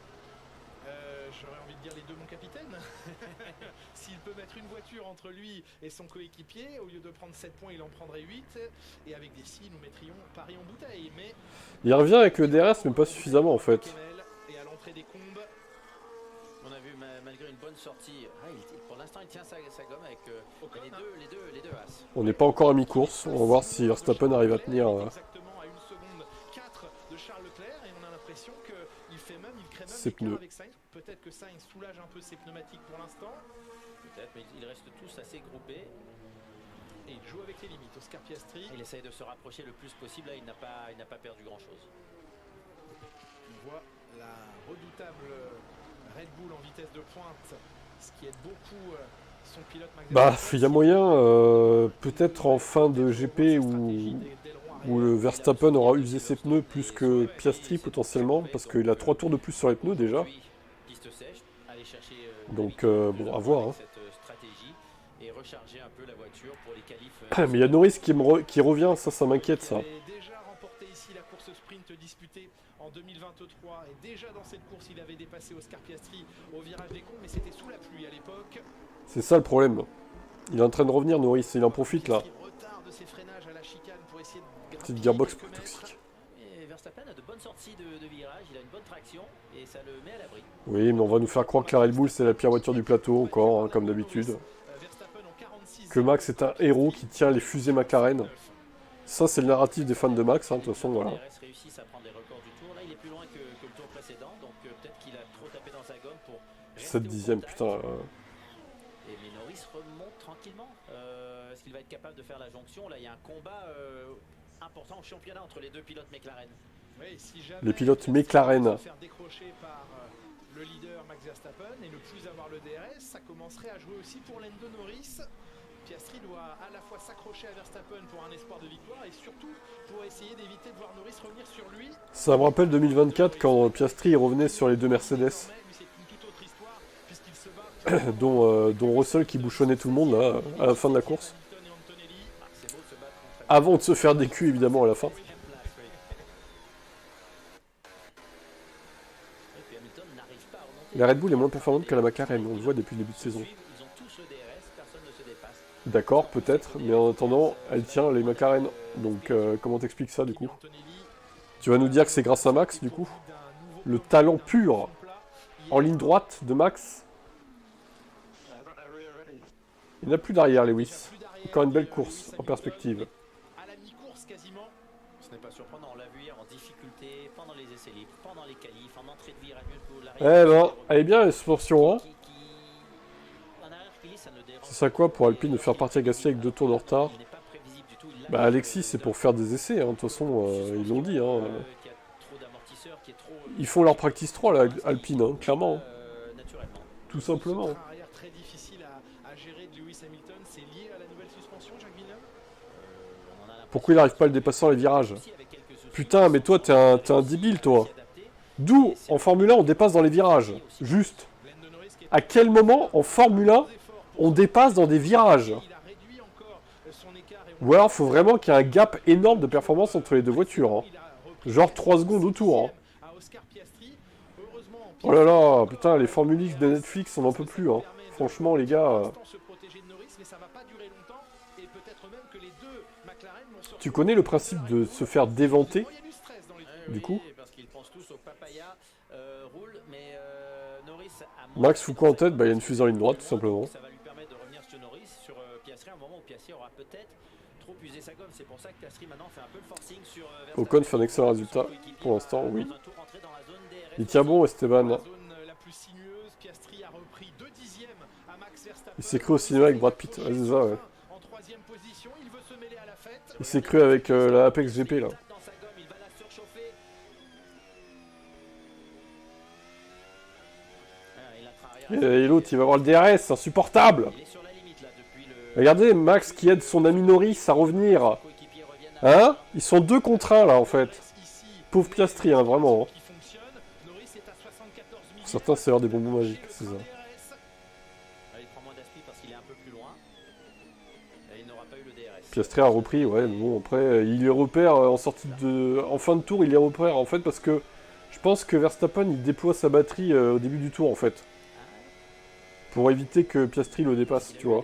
J'aurais envie de dire les deux, mon capitaine. S'il peut mettre une voiture entre lui et son coéquipier, au lieu de prendre 7 points, il en prendrait 8. Et avec des 6, nous mettrions Paris en bouteille. Mais Il revient avec le DRS, mais pas suffisamment en fait. Et à l'entrée des combes, on a vu malgré une bonne sortie, pour l'instant il tient sa gomme avec les deux As. On n'est pas encore à mi-course, on va voir si Verstappen arrive à tenir. Exactement à 1 seconde 4 de Charles Leclerc et on a l'impression qu'il crée même ses pneus avec Sainz. Peut-être que Sainz soulage un peu ses pneumatiques pour l'instant. Peut-être, mais ils restent tous assez groupés. Et il joue avec les limites, Oscar Piastri. Il essaye de se rapprocher le plus possible, là il n'a pas perdu grand chose. On voit la redoutable Red Bull en vitesse de pointe, ce qui aide beaucoup son pilote Max Bah, Verstappen. il y a moyen, peut-être en fin de GP où le Verstappen aura usé ses pneus plus que Piastri potentiellement, parce qu'il a 3 tours de plus sur les pneus déjà. Donc bon, à voir. Hein. Mais il y a Norris qui revient, ça m'inquiète ça. Déjà remporté ici la course sprint disputée en 2023 et déjà dans cette course il avait dépassé Oscar Piastri au virage des combes, mais c'était sous la pluie à l'époque. C'est ça le problème. Il est en train de revenir Norris, il en profite là. Petite gearbox plus toxique. Et Verstappen a de bonnes sorties de virage, il a une bonne traction et ça le met à l'abri. Oui, mais on va nous faire croire que la Red Bull c'est la pire voiture du plateau encore, hein, comme d'habitude. Verstappen en 46e que Max est un héros qui tient les fusées McLaren. Ça, c'est le narratif des fans de Max, hein, de toute façon, voilà. réussissent à prendre les records du tour. Là, il est plus loin que le tour précédent, donc peut-être qu'il a trop tapé dans sa gomme pour 7 dixièmes, putain. Mais Norris remonte tranquillement. Est-ce qu'il va être capable de faire la jonction? Là, il y a un combat important au championnat entre les deux pilotes McLaren. Oui, si Les pilotes McLaren. se faire décrocher par le leader Max Verstappen et ne plus avoir le DRS, ça commencerait à jouer aussi pour Lando Norris. Piastri doit à la fois s'accrocher à Verstappen pour un espoir de victoire et surtout pour essayer d'éviter de voir Norris revenir sur lui. Ça me rappelle 2024 quand Piastri revenait sur les deux Mercedes. dont Russell qui bouchonnait tout le monde là, à la fin de la course. Avant de se faire des culs évidemment à la fin. La Red Bull est moins performante que la McLaren, on le voit depuis le début de saison. D'accord, peut-être, mais en attendant, elle tient les McLaren. Donc comment t'expliques ça du coup? Tu vas nous dire que c'est grâce à Max du coup? Le talent pur en ligne droite de Max? Il n'a plus d'arrière, Lewis. Encore une belle course en perspective. À la mi-course quasiment. Ce n'est pas surprenant, on l'a vu hier en difficulté pendant les essais libres, pendant les qualifs, en entrée de virage. Eh ben, elle est bien la suspension, hein. C'est ça quoi pour Alpine de faire partir Gasly avec 2 tours de retard? Bah Alexis c'est pour faire des essais, hein. De toute façon ils l'ont dit, hein. Ils font leur practice 3 là, Alpine, hein, clairement. Tout simplement. Pourquoi il n'arrive pas à le dépasser dans les virages? Putain, mais toi, t'es un débile, toi. D'où, en Formule 1, on dépasse dans les virages. Juste. À quel moment, en Formule 1, on dépasse dans des virages? Ou alors, faut vraiment qu'il y ait un gap énorme de performance entre les deux voitures. Hein. Genre 3 secondes autour. Hein. Oh là là, putain, les Formule X de Netflix, on n'en peut plus. Hein. Franchement, les gars... Tu connais le principe de se faire déventer, du coup? Max Foucault en tête, bah, il y a une fusée en ligne droite, tout simplement. Ocon fait un excellent résultat, pour l'instant, oui. Il tient bon, Esteban. Il s'est cru au cinéma avec Brad Pitt, ouais, c'est ça, ouais. Il s'est cru avec la Apex GP, là. Et l'autre, il va avoir le DRS, c'est insupportable. Regardez, Max qui aide son ami Norris à revenir. Hein? Ils sont 2 contre 1, là, en fait. Pauvre Piastri, hein, vraiment. Hein. Pour certains, c'est l'heure des bonbons magiques, c'est ça. Piastri a repris, ouais, mais bon, après, il les repère en sortie de... En fin de tour, il les repère, en fait, parce que je pense que Verstappen, il déploie sa batterie au début du tour, en fait. Pour éviter que Piastri le dépasse, tu vois.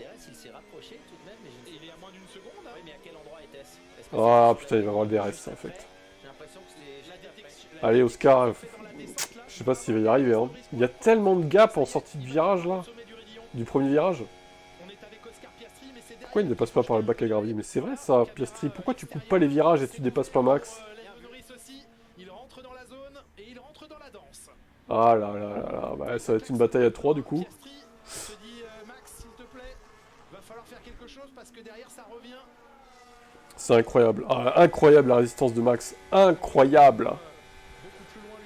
Ah, putain, il va avoir le DRS, en fait. Allez, Oscar, je sais pas s'il va y arriver, hein. Il y a tellement de gap en sortie de virage, là. Du premier virage. Pourquoi il ne dépasse pas par le bac à gravier? Mais c'est vrai ça, Piastri. Pourquoi tu coupes pas les virages et tu dépasses pas Max? Ah là là là là, bah, ça va être une bataille à 3 du coup. C'est incroyable. Ah, incroyable la résistance de Max. Incroyable.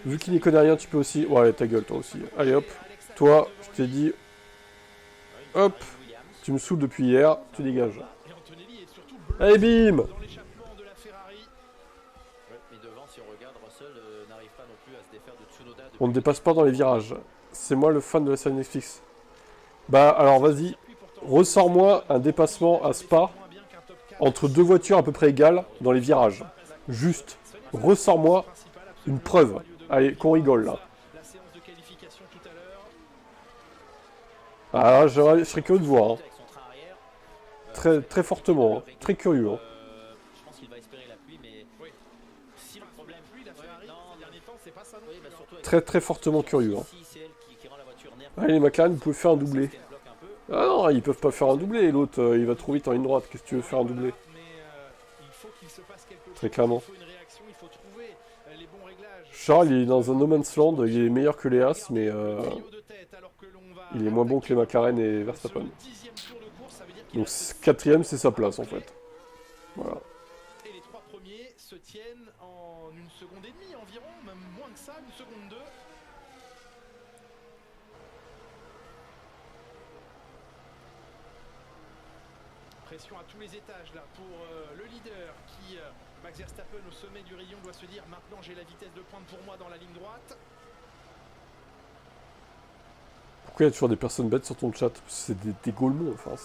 Vu qu'il n'y connaît rien, tu peux aussi... Ouais, ta gueule toi aussi. Allez hop. Toi, je t'ai dit... Hop. Tu me saoules depuis hier, tu dégages. Allez, bim! On ne dépasse pas dans les virages. C'est moi le fan de la série Netflix. Bah, alors vas-y. Ressors-moi un dépassement à Spa entre 2 voitures à peu près égales dans les virages. Juste. Ressors-moi une preuve. Allez, qu'on rigole là. Ah, je serais curieux de voir. Hein. Très, très fortement, hein. Très curieux. Hein. Très très fortement curieux. Hein. Allez les McLaren, vous pouvez faire un doublé. Ah non, ils peuvent pas faire un doublé, l'autre il va trop vite en ligne droite, qu'est-ce que tu veux faire un doublé? Très clairement. Charles il est dans un no man's land, il est meilleur que les As, mais il est moins bon que les McLaren et Verstappen. Donc 4ème c'est sa place en fait. Voilà. Et les 3 premiers se tiennent en 1 seconde et demie environ, même moins que ça, 1 seconde 2. Pression à tous les étages là pour le leader qui, Max Verstappen au sommet du rayon, doit se dire maintenant j'ai la vitesse de pointe pour moi dans la ligne droite. Pourquoi il y a toujours des personnes bêtes sur ton chat? C'est des gaulemons, enfin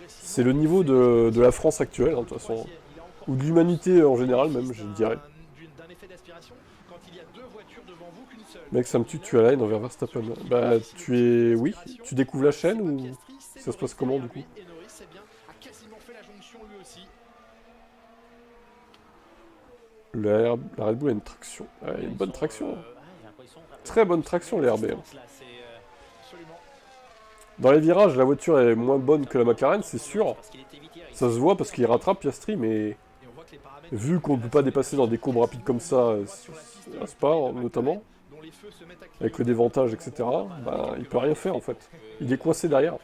c'est le niveau de la France actuelle, hein, de toute façon. Ou de l'humanité en général même, je dirais. Mec, ça me tue, tu as la haine envers Verstappen. Bah, tu es... Oui, tu découvres la chaîne ou... Ça se passe comment, du coup? La Red Bull a une traction. Ouais, il y a une bonne traction. Très bonne traction, les RB. Dans les virages, la voiture est moins bonne que la McLaren, c'est sûr. Ça se voit parce qu'il rattrape Piastri, mais... Vu qu'on ne peut pas dépasser dans des courbes rapides comme ça, à Spa notamment, avec le dévantage, etc., bah, il peut rien faire en fait. Il est coincé derrière.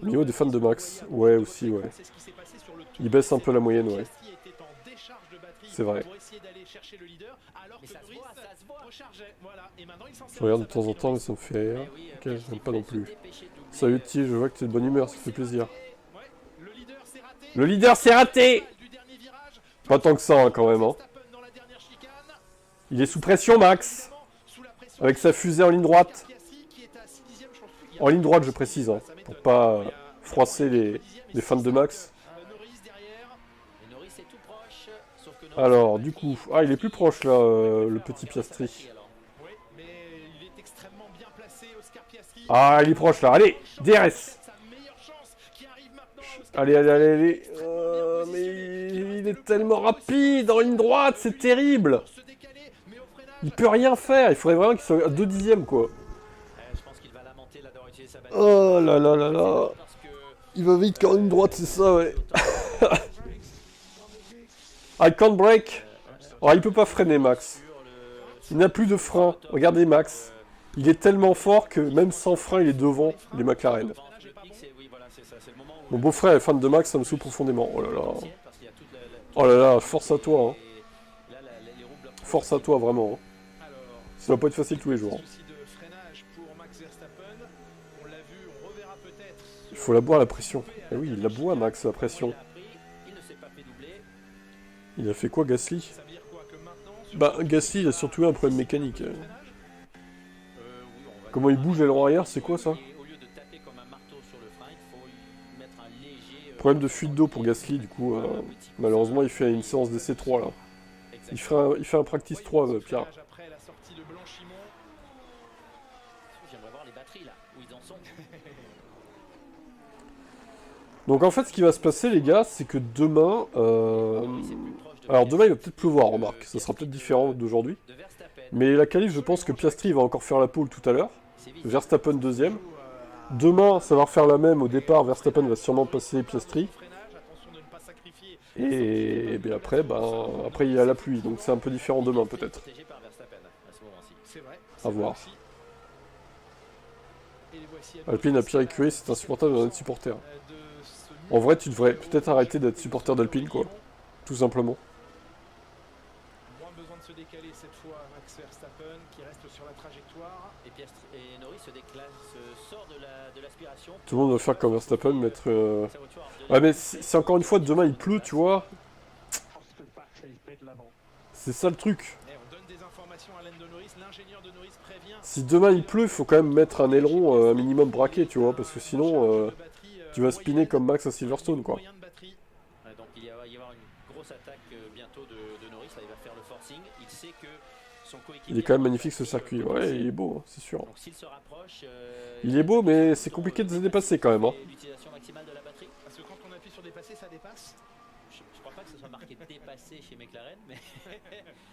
Au niveau des fans de Max, ouais aussi, ouais. Il baisse un peu la moyenne, ouais. C'est vrai. Je regarde de temps en temps, mais ça me fait rire. Ok, j'aime pas non plus. Salut Ti, je vois que tu es de bonne humeur, ça fait plaisir. Le leader s'est raté! Pas tant que ça, hein, quand même. Hein. Il est sous pression, Max. Avec sa fusée en ligne droite. En ligne droite, je précise, hein, pour pas froisser les fans de Max. Alors, du coup... Ah, il est plus proche, là, le petit Piastri. Ah, il est proche, là. Allez, DRS. Allez, allez, allez, allez. Mais il est tellement rapide en ligne droite, c'est terrible. Il peut rien faire. Il faudrait vraiment qu'il soit à 2 dixièmes, quoi. Oh là là là là. Il va vite qu'en ligne droite, c'est ça, ouais. I can't break. Oh, il peut pas freiner, Max. Il n'a plus de frein. Regardez, Max. Il est tellement fort que même sans frein, il est devant les McLaren. Mon beau-frère est fan de Max, ça me saoule profondément. Oh là là. Oh là là, force à toi. Hein. Force à toi, vraiment. Hein. Ça va pas être facile tous les jours. Il faut la boire, la pression. Eh oui, il la boit, Max, la pression. Il a fait quoi, Gasly? Bah, Gasly, il a surtout eu un problème mécanique. Comment il bouge l'aileron arrière, c'est quoi ça? Problème de fuite d'eau pour Gasly, du coup, malheureusement il fait une séance d'essai 3 là. Il fait un practice 3, Pierre. Donc en fait ce qui va se passer les gars, c'est que demain... Alors demain il va peut-être pleuvoir, remarque, ça sera peut-être différent d'aujourd'hui. Mais la qualif, je pense que Piastri va encore faire la pole tout à l'heure. Verstappen deuxième. Demain, ça va refaire la même. Au départ, Verstappen va sûrement passer Piastri. Et bien après, après il y a la pluie. Donc c'est un peu différent demain peut-être. À voir. Alpine a pire écurie, c'est insupportable d'être supporter. En vrai, tu devrais peut-être arrêter d'être supporter d'Alpine, quoi. Tout simplement. Se décaler cette fois Max Verstappen qui reste sur la trajectoire et Norris sort de l'aspiration. Tout le monde va faire comme Verstappen, mettre... Ouais mais c'est encore une fois, demain il pleut, tu vois. C'est ça le truc. Si demain il pleut, il faut quand même mettre un aileron un minimum braqué, tu vois, parce que sinon tu vas spinner comme Max à Silverstone, quoi. Donc il va y avoir une grosse attaque bientôt de Norris, là il va faire le forcing, il sait que son coéquipier... Il est quand même magnifique ce circuit, ouais il est beau, hein, c'est sûr. Il est beau mais c'est compliqué de se dépasser quand même. Hein. L'utilisation maximale de la batterie, parce que quand on appuie sur dépasser, ça dépasse. Je crois pas que ce soit marqué dépassé chez McLaren, mais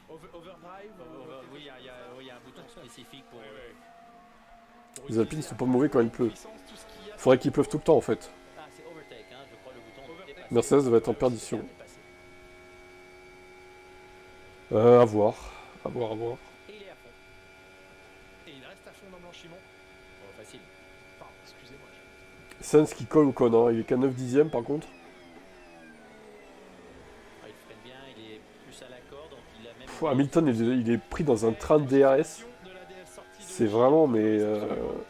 Overdrive. oui, il y a un bouton spécifique pour. Les Alpines sont pas mauvais quand il pleut. Faudrait qu'il pleuve tout le temps en fait. Ah, c'est overtake, hein, je crois le bouton dépassé. Mercedes va être en perdition. À voir. À voir, à voir. Et il est à fond. Et il reste à fond dans Blanchimont. Oh, facile. Pardon, excusez-moi. Sainz qui colle ou quoi, non? Il est qu'à 9 dixièmes par contre. Ah, il freine bien, il est plus à l'accord, donc il a même. Pff, Hamilton il est pris dans un train de DRS. C'est vraiment mais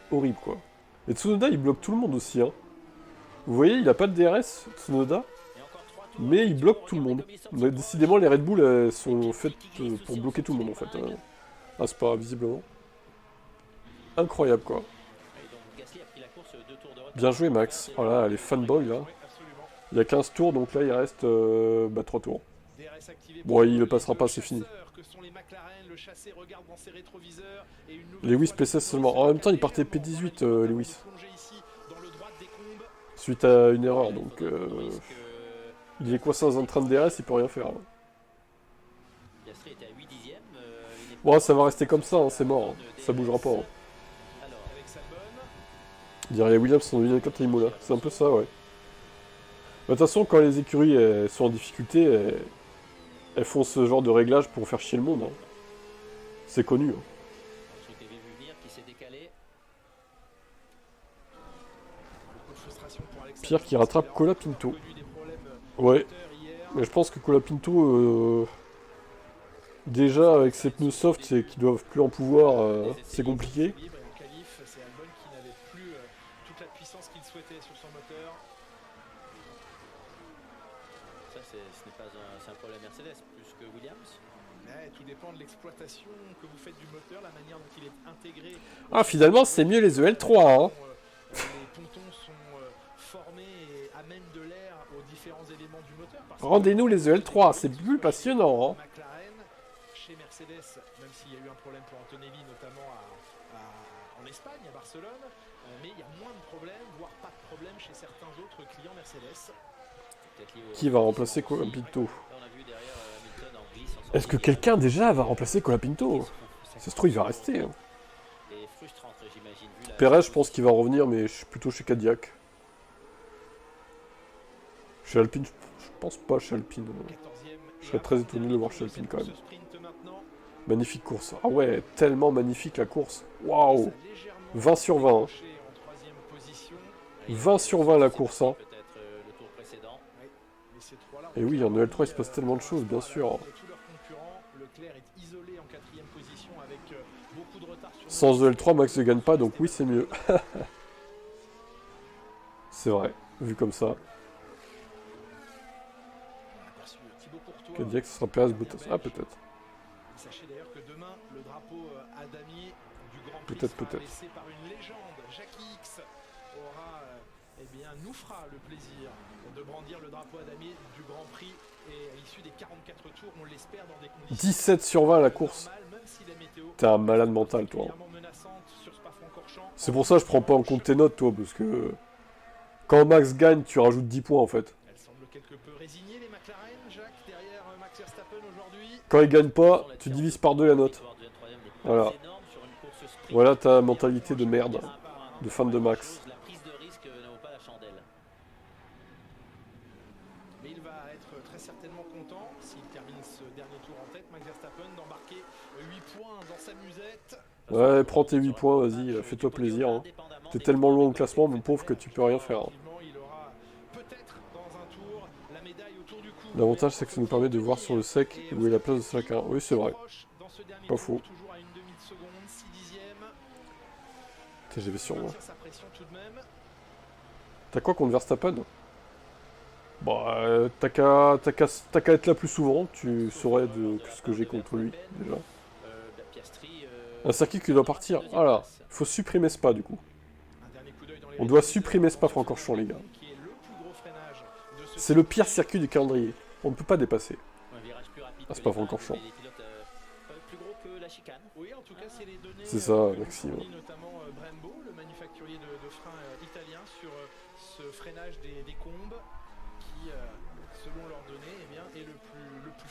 horrible quoi. Et Tsunoda il bloque tout le monde aussi. Hein. Vous voyez, il a pas de DRS, Tsunoda. Mais il bloque tout le monde. Mais décidément, les Red Bull sont faites pour bloquer tout le monde en fait. Ah, c'est pas visiblement. Incroyable quoi. Bien joué Max. Voilà, les fanboys là. Il y a 15 tours donc là il reste 3 tours. Bon, il le passera pas, c'est fini. Lewis P16 seulement. En même temps, il partait P18 Lewis. Suite à une erreur donc. Il est coincé dans un train de DRS, il peut rien faire. Hein. Bon, ça va rester comme ça, hein, c'est mort. Hein. Ça bougera pas. Hein. Il dirait Williams sont devenus 4 Imola. C'est un peu ça, ouais. De toute façon, quand les écuries sont en difficulté, elles font ce genre de réglage pour faire chier le monde. Hein. C'est connu. Hein. Pierre qui rattrape Colapinto. Ouais, mais je pense que Colapinto, déjà avec ses pneus soft et qui doivent plus en pouvoir, c'est compliqué. C'est Albon qui n'avait plus toute la puissance qu'il souhaitait sur son moteur. Ça, ce n'est pas un problème Mercedes plus que Williams. Ouais, tout dépend de l'exploitation que vous faites du moteur, la manière dont il est intégré. Ah, finalement, c'est mieux les EL3, hein. Les pontons sont formés et amènent de l'air aux différents éléments du moteur. Rendez-nous les EL3, c'est plus passionnant. Hein. McLaren, chez Mercedes, même s'il y a eu un problème pour Antonelli, notamment en Espagne, à Barcelone, mais il y a moins de problèmes, voire pas de problèmes chez certains autres clients Mercedes. Qui va remplacer Colapinto? Est-ce que quelqu'un déjà va remplacer Colapinto? Ça se trouve, il va rester. Hein. Perez, je pense qu'il va revenir, mais je suis plutôt chez Cadillac. Chez Alpine, je pense pas chez Alpine. Je serais très étonné de le voir chez Alpine quand même. Magnifique course. Ah ouais, tellement magnifique la course. Waouh! 20 sur 20. Hein. 20 sur 20 la course. Hein. Et oui, en EL3 il se passe tellement de choses, bien sûr. Sans EL3, Max ne gagne pas, donc oui, c'est mieux. C'est vrai, vu comme ça. Cadillac, ce sera Perez Bottas. Ah, peut-être. Sachez d'ailleurs que demain, le drapeau à damier du Grand Prix peut-être. laissé par une légende. Jackie X nous fera le plaisir de brandir le drapeau à damier du Grand Prix. Et à l'issue des 44 tours, on l'espère dans des conditions 17 sur 20 à la course. T'es un malade mental, toi. C'est pour ça que je prends pas en compte tes notes, toi, parce que quand Max gagne, tu rajoutes 10 points en fait. Quand il gagne pas, tu divises par 2 la note. Voilà. Voilà ta mentalité de merde, de fan de Max. Mais il va être très certainement content s'il termine ce dernier tour en tête, Max Verstappen, d'embarquer 8 points dans sa musette. Ouais, prends tes 8 points, vas-y, fais-toi plaisir. Hein. T'es tellement loin au classement, mon pauvre, que tu peux rien faire. Hein. L'avantage, c'est que ça nous permet de voir sur le sec où est la place de chacun. Oui, c'est vrai. Pas faux. TGV sur moi. T'as quoi contre Verstappen? Bah, t'as qu'à être là plus souvent, tu saurais ce que j'ai contre lui, déjà. Un circuit qui doit partir. Voilà, il faut supprimer Spa, du coup. On doit supprimer Spa-Francorchamps, les gars. C'est le pire circuit du calendrier. On ne peut pas dépasser. Ah, Spa-Francorchamps. C'est ça, Maxime. Notamment Brembo, le manufacturier de freins italien, sur ce freinage des combes qui, selon leurs données,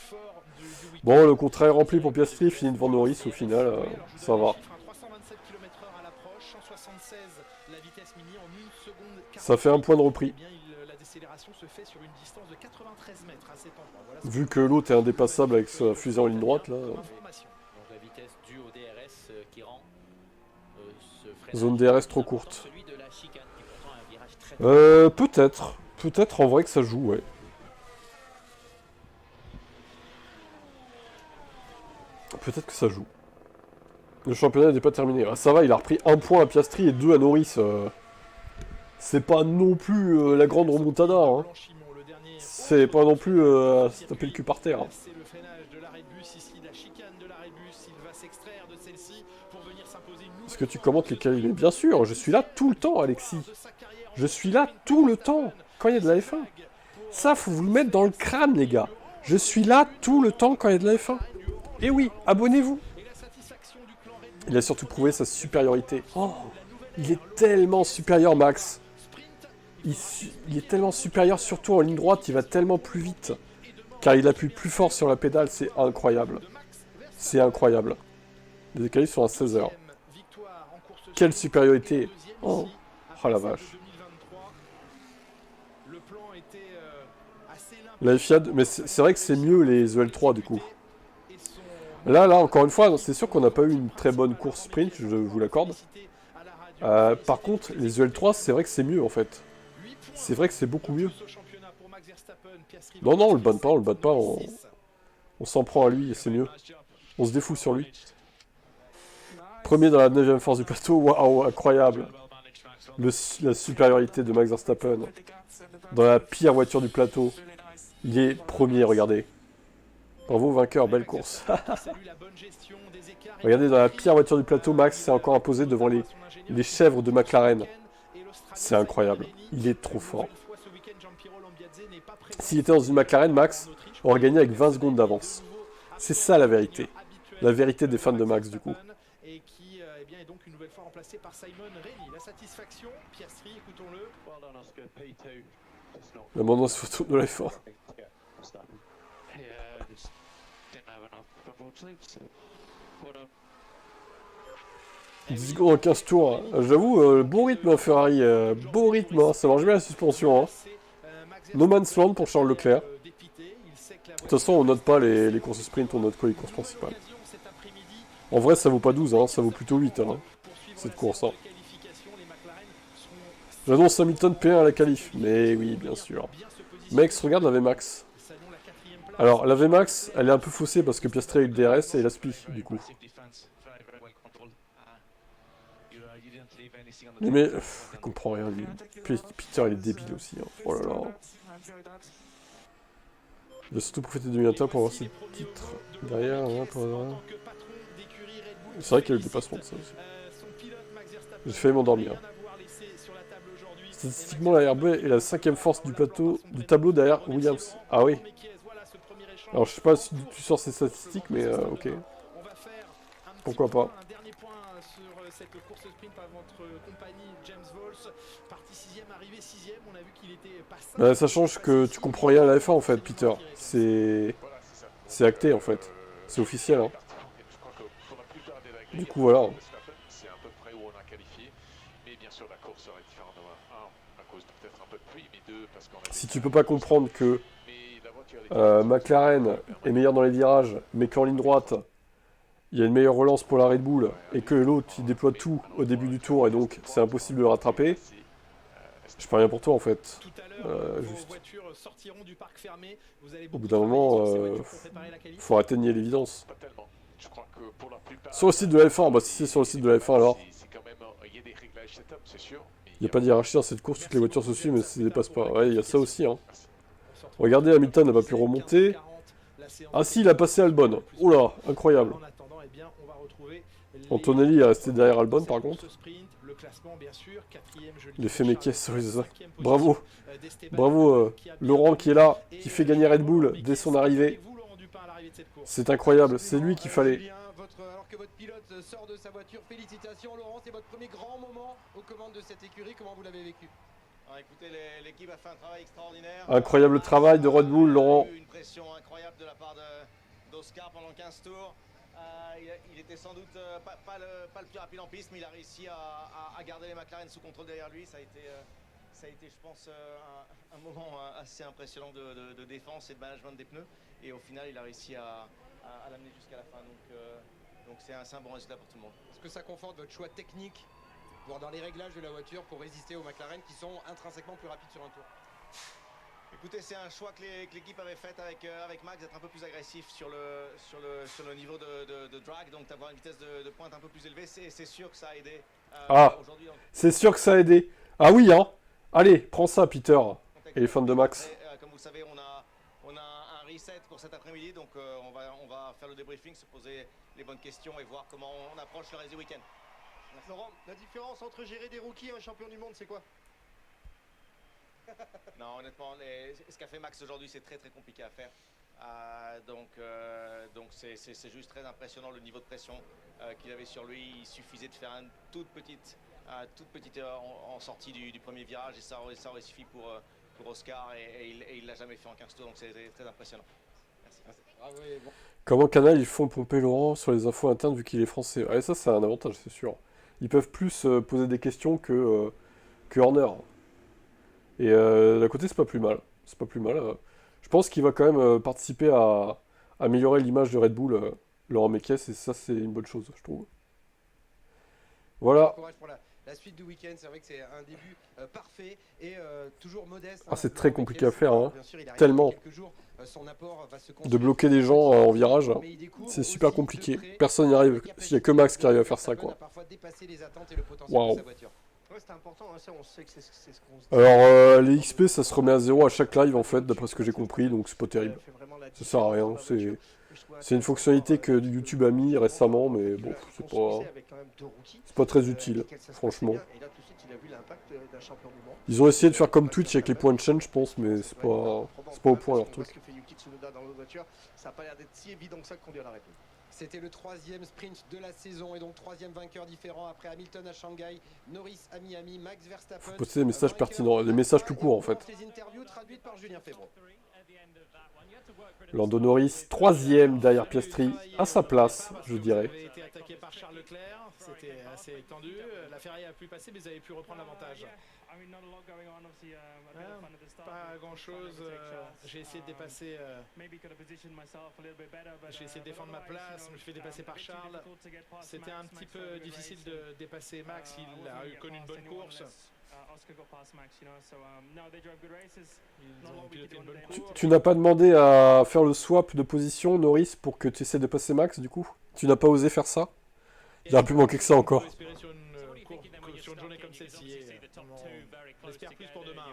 fort du week-end. Bon, le contrat est rempli pour Piastri, fini devant Norris au final, ça va. 327 km/h à l'approche, 176 la vitesse mini en 1 seconde 40. Ça fait un point de repris. Eh bien, la décélération se fait sur une distance de 93 mètres à cet endroit. Voilà, Vu que l'autre est indépassable avec sa fusée en ligne droite, là. Donc la vitesse due au DRS qui rend ce freinage Zone DRS trop plus important, courte. celui de la chicane, qui pourtant a un virage très Peut-être. Peut-être en vrai que ça joue, ouais. Peut-être que ça joue. Le championnat n'est pas terminé. Ah, ça va, il a repris 1 point à Piastri et 2 à Norris. C'est pas non plus la grande remontada. Hein. C'est pas non plus se taper le cul par terre. C'est le freinage de l'arrêt de bus ici, la chicane de l'arrêt de bus, il va s'extraire de celle-ci pour venir s'imposer une nouvelle. Est-ce que tu commentes les qualifs? Mais bien sûr, je suis là tout le temps, Alexis. Je suis là tout le temps, quand il y a de la F1. Ça, faut vous le mettre dans le crâne, les gars. Je suis là tout le temps quand il y a de la F1. Et oui, abonnez-vous. Il a surtout prouvé sa supériorité. Oh, il est tellement supérieur, Max. Il est tellement supérieur, surtout en ligne droite, il va tellement plus vite. Car il appuie plus fort sur la pédale, c'est incroyable. C'est incroyable. Les qualifs sont à 16h. Quelle supériorité. Oh, oh la vache. La Fiat, mais c'est vrai que c'est mieux les EL3 du coup. Là, encore une fois, c'est sûr qu'on n'a pas eu une très bonne course sprint, je vous l'accorde. Par contre, les EL3, c'est vrai que c'est mieux en fait. C'est vrai que c'est beaucoup mieux. Non, non, on le banne pas, on s'en prend à lui et c'est mieux. On se défoule sur lui. Premier dans la 9ème force du plateau, waouh, incroyable. La supériorité de Max Verstappen. Dans la pire voiture du plateau. Il est premier, regardez. Bravo vainqueur, belle course. Regardez, dans la pire voiture du plateau, Max s'est encore imposé devant les chèvres de McLaren. C'est incroyable. Il est trop fort. S'il était dans une McLaren, Max aurait gagné avec 20 secondes d'avance. C'est ça la vérité. La vérité des fans de Max, du coup. Et qui est donc une nouvelle fois remplacé par Simon Reilly. La satisfaction, Piastri, écoutons-le. La moindre photo de la F1. 10 secondes en 15 tours. J'avoue, beau rythme Ferrari, beau rythme, hein. Ça marche bien la suspension. Hein. No Man's Land pour Charles Leclerc. De toute façon, on note pas les courses sprint, on note que les courses principales. En vrai, ça vaut pas 12, hein, ça vaut plutôt 8, hein, cette course. Hein. J'annonce Hamilton P1 à la qualif. Mais oui, bien sûr. Max, regarde la VMAX. Alors, la VMAX, elle est un peu faussée parce que Piastri a eu le DRS et l'aspi, du coup. Mais je comprends rien, lui. Peter, il est débile aussi. Hein. Oh là là. Il a surtout profité de 2021 pour avoir ses titres derrière. Hein, c'est vrai qu'il y a eu le dépassement de ça aussi. J'ai failli m'endormir. Statistiquement, la RB est la 5ème force du tableau derrière Williams. Ah oui. Alors je sais pas si tu sors ces statistiques, mais ok. Pourquoi pas. Cette course sprint par votre compagnie James Vols, parti 6ème, arrivé 6ème, on a vu qu'il était pas ça change que tu comprends rien à la F1 en fait, Peter. C'est acté en fait. C'est officiel. Hein. Du coup voilà. C'est à peu près où on a qualifié, mais bien sûr la course serait différente à cause peut-être un peu de pluie, mais deux parce qu'on a... Si tu peux pas comprendre que McLaren est meilleur dans les virages, mais qu'en ligne droite, il y a une meilleure relance pour la Red Bull, et que l'autre, il déploie tout au début du tour, et donc c'est impossible de le rattraper, je peux rien pour toi en fait. Juste. Au bout d'un moment, faut arrêter de nier l'évidence. Sur le site de la F1, bah si c'est sur le site de la F1 alors. Il n'y a pas de hiérarchie dans cette course, toutes les voitures se suivent mais ça ne dépasse pas. Ouais, il y a ça aussi. Hein. Regardez, Hamilton n'a pas pu remonter. Ah si, il a passé Albon. Oula, incroyable. Antonelli est resté derrière Albon par contre. L'effet Mekies, c'est ça. Bravo. Bravo Laurent qui est là, qui fait gagner Red Bull dès son arrivée. C'est incroyable, c'est lui qu'il fallait. Alors que votre pilote sort de sa voiture, félicitations Laurent, c'est votre premier grand moment aux commandes de cette écurie, comment vous l'avez vécu? Écoutez, l'équipe a fait un travail extraordinaire. Incroyable travail de Red Bull, Laurent. Une pression incroyable de la part d'Oscar pendant 15 tours. Il était sans doute pas le plus rapide en piste, mais il a réussi à garder les McLaren sous contrôle derrière lui. Ça a été, je pense, un moment assez impressionnant de défense et de management des pneus. Et au final, il a réussi à l'amener jusqu'à la fin. Donc c'est un bon résultat pour tout le monde. Est-ce que ça conforte votre choix technique dans les réglages de la voiture pour résister aux McLaren qui sont intrinsèquement plus rapides sur un tour? Écoutez, c'est un choix que l'équipe avait fait avec Max, d'être un peu plus agressif sur le niveau de drag, donc d'avoir une vitesse de pointe un peu plus élevée. C'est sûr que ça a aidé aujourd'hui. C'est sûr que ça a aidé. Ah oui, hein. Allez, prends ça, Peter. Et les fans de Max. Comme vous le savez, on a un reset pour cet après-midi, donc on va faire le débriefing, se poser les bonnes questions et voir comment on approche le reste du week-end. Laurent, la différence entre gérer des rookies et un champion du monde, c'est quoi? Non, honnêtement, ce qu'a fait Max aujourd'hui, c'est très compliqué à faire. Donc c'est juste très impressionnant le niveau de pression qu'il avait sur lui. Il suffisait de faire une toute petite en sortie du premier virage et ça aurait suffi pour Oscar et il l'a jamais fait en 15 tours, donc c'est très impressionnant. Merci. Ah oui, bon. Comment Canal, ils font pomper Laurent sur les infos internes vu qu'il est français? Ouais, ça, c'est un avantage, c'est sûr. Ils peuvent plus poser des questions que Horner. Et d'un côté, c'est pas plus mal. C'est pas plus mal. Je pense qu'il va quand même participer à améliorer l'image de Red Bull, Laurent Mekies, et ça, c'est une bonne chose, je trouve. Voilà. Courage pour la suite du week-end. C'est vrai que c'est un début parfait et toujours modeste. Ah, c'est très compliqué à faire, hein. Bien sûr, il arrive Tellement. dans quelques jours, son apport va se De bloquer des gens en virage, mais il découvre c'est super aussi compliqué. de près Personne n'y arrive. S'il n'y a que Max qui arrive à faire ça, Verstappen quoi. a parfois dépassé les attentes et le potentiel Waouh. de sa voiture. Ouais, c'est important, hein, ça, on sait que c'est ce qu'on se dit. Alors, les XP, ça se remet à zéro à chaque live, en fait, d'après ce que j'ai compris, donc c'est pas terrible. Ça sert à rien, c'est une fonctionnalité que YouTube a mis récemment, mais bon, c'est pas très utile, franchement. Ils ont essayé de faire comme Twitch avec les points de chaîne, je pense, mais c'est pas au point leur truc. Ça n'a pas l'air d'être si évident que ça de conduire la Red Bull. C'était le 3e sprint de la saison et donc 3e vainqueur différent après Hamilton à Shanghai, Norris à Miami, Max Verstappen. Faut poster des messages pertinents, des messages tout court en fait. Les interviews traduites par Julien Febvre. Lando Norris, 3e derrière Piastri, à sa place, je dirais. Vous avez été attaqué par Charles Leclerc, c'était assez tendu. La Ferrari a pu passer, mais vous avez pu reprendre l'avantage. Pas grand chose. J'ai essayé de dépasser. J'ai essayé de défendre ma place. Je me suis fait dépasser par Charles. C'était un petit peu difficile de dépasser Max. Il a connu une bonne course. Ils ont piloté une bonne course. Tu n'as pas demandé à faire le swap de position, Norris, pour que tu essaies de passer Max, du coup? Tu n'as pas osé faire ça? Il aurait pu manquer que ça encore. Sur une journée comme celle-ci, on espère plus pour demain.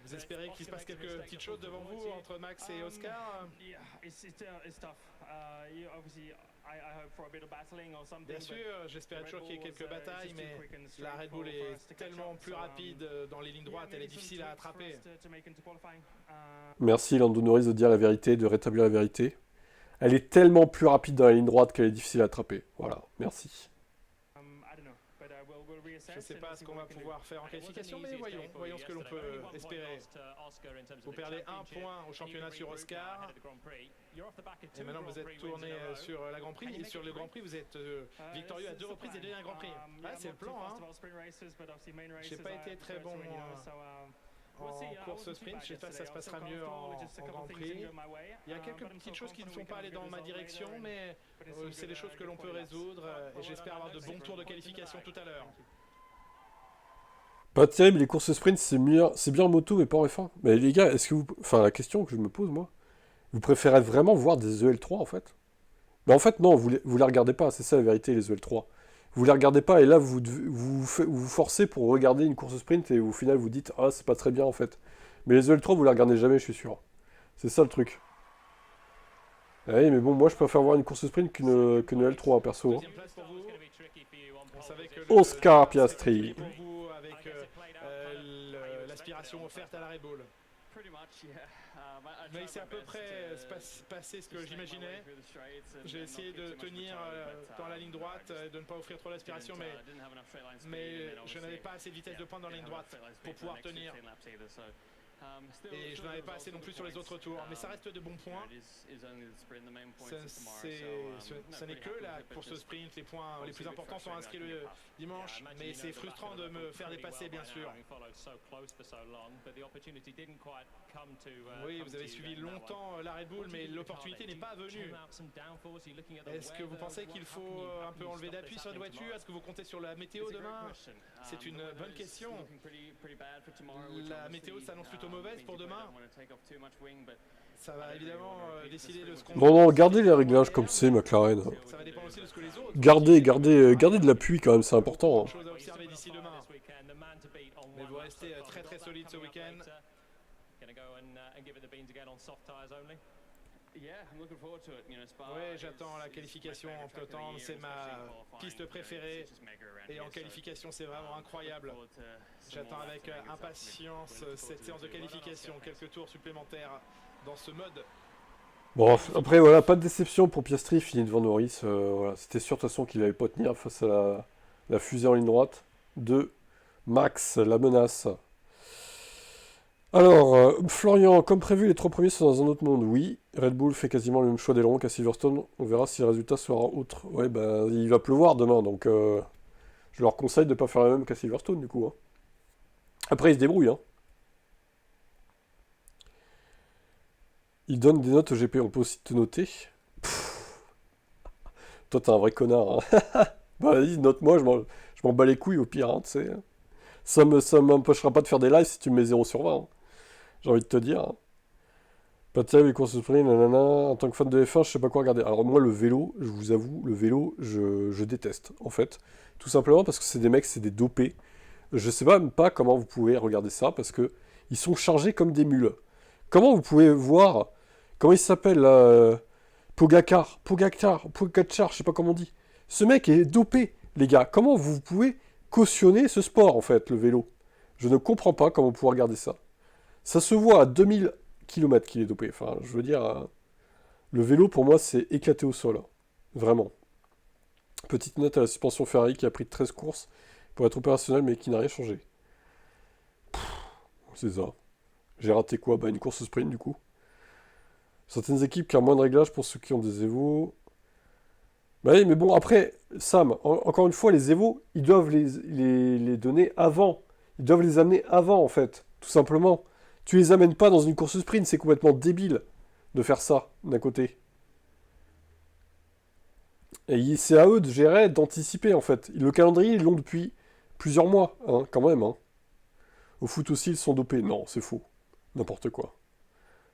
Vous espérez qu'il se passe quelques petites choses devant vous entre Max et Oscar? Bien sûr, j'espère toujours qu'il y ait quelques batailles, mais la Red Bull est tellement plus rapide dans les lignes droites, elle est difficile à attraper. Merci Lando Norris de dire la vérité, de rétablir la vérité. Elle est tellement plus rapide dans la ligne droite qu'elle est difficile à attraper. Voilà, merci. Je ne sais pas ce qu'on va pouvoir faire en qualification, mais voyons ce que l'on peut espérer. Vous perdez un point au championnat sur Oscar. Et maintenant vous êtes tourné sur la Grand Prix. Et sur le Grand Prix, vous êtes victorieux à 2 reprises et dernier Grand Prix. Ah, c'est le plan, hein. J'ai pas été très bon en course sprint. J'espère que ça se passera mieux en Grand Prix. Il y a quelques petites choses qui ne sont pas allées dans ma direction, mais c'est des choses que l'on peut résoudre. Et j'espère avoir de bons tours de qualification tout à l'heure. Pas terrible, les courses sprint, c'est bien en moto, mais pas en F1. Mais les gars, est-ce que vous... Enfin, la question que je me pose, moi, vous préférez vraiment voir des EL3, en fait? Mais en fait, non, vous les regardez pas, c'est ça la vérité, les EL3. Vous les regardez pas, et là, vous forcez pour regarder une course sprint, et au final, vous dites, ah, c'est pas très bien, en fait. Mais les EL3, vous les regardez jamais, je suis sûr. C'est ça, le truc. Oui, mais bon, moi, je préfère voir une course sprint qu'une L3, perso. Hein. Oscar Piastri. L'aspiration offerte à la Red Bull. Mais c'est à peu près passé ce que j'imaginais. J'ai essayé de tenir dans la ligne droite, de ne pas offrir trop d'aspiration, mais je n'avais pas assez de vitesse de pointe dans la ligne droite pour pouvoir tenir. Et je n'en avais pas assez non plus sur les autres tours, mais ça reste de bons points. Ce n'est que là, pour ce sprint, les points les plus importants sont inscrits le dimanche, mais c'est frustrant de me faire dépasser, bien sûr. Oui, vous avez suivi longtemps la Red Bull, mais l'opportunité n'est pas venue. Est-ce que vous pensez qu'il faut un peu enlever d'appui sur la voiture? Est-ce que vous comptez sur la météo demain? C'est une bonne question. La météo s'annonce plutôt mauvaise pour demain. Ça va évidemment décider de ce qu'on... Non, non, gardez les réglages comme c'est, McLaren. Ça va dépendre aussi de ce que les autres... Gardez de l'appui quand même, c'est important. Chose à observer d'ici demain. Mais vous restez très très solide ce week-end. Oui, j'attends la qualification en peloton, c'est ma piste préférée. Et en qualification, c'est vraiment incroyable. J'attends avec impatience cette séance de qualification, quelques tours supplémentaires dans ce mode. Bon, après, voilà, pas de déception pour Piastri, fini devant Norris. Voilà, c'était sûr de toute façon qu'il n'allait pas tenir face à la fusée en ligne droite de Max, la menace. Alors, Florian, comme prévu, les 3 premiers sont dans un autre monde. Oui, Red Bull fait quasiment le même choix d'aileron qu'à Silverstone. On verra si le résultat sera autre. Ouais, bah, il va pleuvoir demain, donc je leur conseille de ne pas faire la même qu'à Silverstone, du coup. Hein. Après, ils se débrouillent. Hein. Ils donnent des notes au GP, on peut aussi te noter. Pff. Toi, t'es un vrai connard. Hein. Bah, vas-y, note-moi, je m'en bats les couilles au pire, hein, tu sais. Ça m'empêchera pas de faire des lives si tu me mets 0 sur 20. Hein. J'ai envie de te dire. Hein. Pas terrible les courses de sprint, nanana. En tant que fan de F1, je sais pas quoi regarder. Alors moi, le vélo, je vous avoue, le vélo, je déteste, en fait. Tout simplement parce que c'est des mecs, c'est des dopés. Je sais même pas comment vous pouvez regarder ça, parce que ils sont chargés comme des mules. Comment vous pouvez voir... Comment il s'appelle là, Pogacar, je sais pas comment on dit. Ce mec est dopé, les gars. Comment vous pouvez cautionner ce sport, en fait, le vélo? Je ne comprends pas comment vous pouvez regarder ça. Ça se voit à 2000 km qu'il est dopé. Enfin, je veux dire, le vélo, pour moi, c'est éclaté au sol. Hein. Vraiment. Petite note à la suspension Ferrari qui a pris 13 courses pour être opérationnelle, mais qui n'a rien changé. C'est ça. J'ai raté quoi? Bah, une course sprint, du coup. Certaines équipes qui ont moins de réglages pour ceux qui ont des évos. Bah oui, mais bon, après, Sam, encore une fois, les évos, ils doivent les donner avant. Ils doivent les amener avant, en fait. Tout simplement. Tu les amènes pas dans une course sprint, c'est complètement débile de faire ça, d'un côté. Et c'est à eux de gérer, d'anticiper, en fait. Le calendrier, ils l'ont depuis plusieurs mois, hein, quand même. Hein. Au foot aussi, ils sont dopés. Non, c'est faux. N'importe quoi.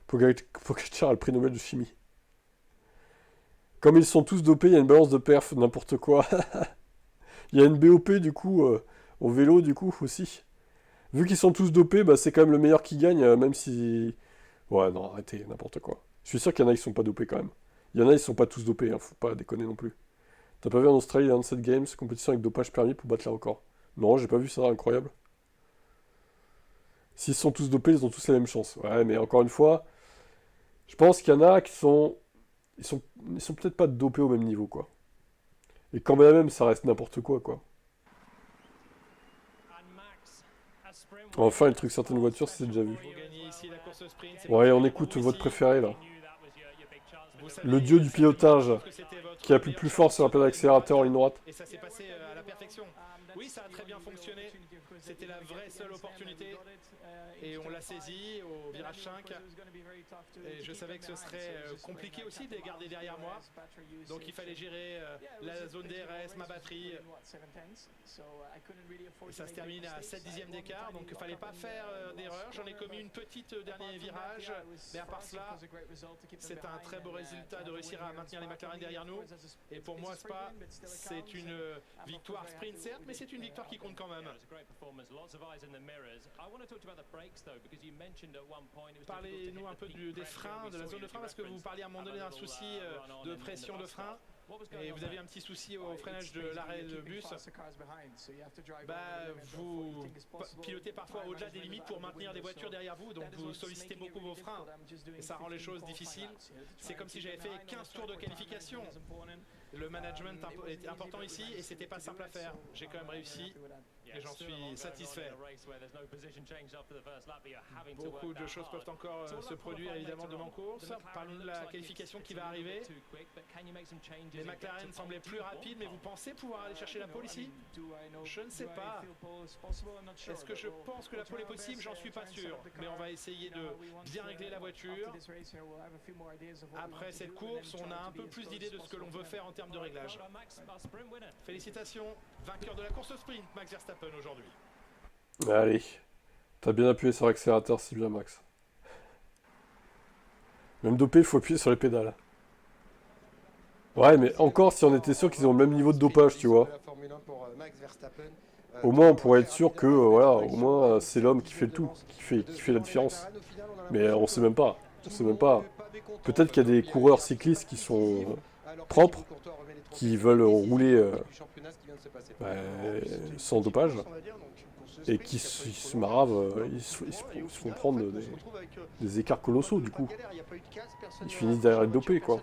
Pogacar a le prix Nobel de chimie. Comme ils sont tous dopés, il y a une balance de perf, n'importe quoi. Il y a une BOP, du coup, au vélo, du coup, aussi. Vu qu'ils sont tous dopés, bah, c'est quand même le meilleur qui gagne, même si... Ouais, non, arrêtez, n'importe quoi. Je suis sûr qu'il y en a qui sont pas dopés, quand même. Il y en a, ils sont pas tous dopés, hein, faut pas déconner non plus. T'as pas vu en Australie, dans cette Games, compétition avec dopage permis pour battre le record? Non, j'ai pas vu ça, incroyable. S'ils sont tous dopés, ils ont tous la même chance. Ouais, mais encore une fois, je pense qu'il y en a qui sont... Ils sont peut-être pas dopés au même niveau, quoi. Et quand même, ça reste n'importe quoi, quoi. Enfin, le truc certaines voitures, c'est déjà vu. Ouais, on écoute votre préféré, là. Le dieu du pilotage, qui appuie plus fort sur la pédale d'accélérateur en ligne droite. Et ça s'est passé à la perfection. Oui, ça a très bien fonctionné. C'était la vraie seule opportunité. Et on l'a saisi au virage 5. Et je savais que ce serait compliqué aussi de les garder derrière moi. Donc il fallait gérer la zone DRS, ma batterie. Et ça se termine à 7 dixièmes d'écart. Donc il ne fallait pas faire d'erreur. J'en ai commis une petite dernier virage. Mais à part cela, c'est un très beau résultat de réussir à maintenir les McLaren derrière nous. Et pour moi, Spa, c'est une victoire sprint certes, mais c'est une victoire qui compte quand même. Parlez-nous un peu des freins, de la zone de frein, parce que vous parliez à un moment donné d'un souci de pression de frein. Et vous avez un petit souci au freinage de l'arrêt de bus. Bah, vous pilotez parfois au-delà des limites pour maintenir des voitures derrière vous, donc vous sollicitez beaucoup vos freins. Et ça rend les choses difficiles. C'est comme si j'avais fait 15 tours de qualification. Le management est important ici et c'était pas simple à faire. J'ai quand même réussi. et j'en suis satisfait. Beaucoup de choses peuvent encore se produire évidemment devant course. Parlons de la qualification qui va arriver. Les McLaren semblaient plus rapides, mais vous pensez pouvoir aller chercher la pole ici? Je ne sais pas. Est-ce que je pense que la pole est possible? J'en suis pas sûr. Mais on va essayer de bien régler la voiture. Après cette course, on a un peu plus d'idées de ce que l'on veut faire en termes de réglage. Félicitations, vainqueur de la course sprint, Max Verstappen aujourd'hui. Allez, t'as bien appuyé sur l'accélérateur, c'est bien Max. Même dopé, il faut appuyer sur les pédales. Ouais, mais encore si on était sûr qu'ils ont le même niveau de dopage, tu vois. Au moins, on pourrait être sûr que, voilà, au moins, c'est l'homme qui fait le tout, qui fait la différence. Mais on sait même pas. On sait même pas. Peut-être qu'il y a des coureurs cyclistes qui sont propres, qui veulent rouler sans dopage, et qui se maravent, ils se font prendre des écarts colossaux, du coup. Ils finissent derrière être dopés, quoi.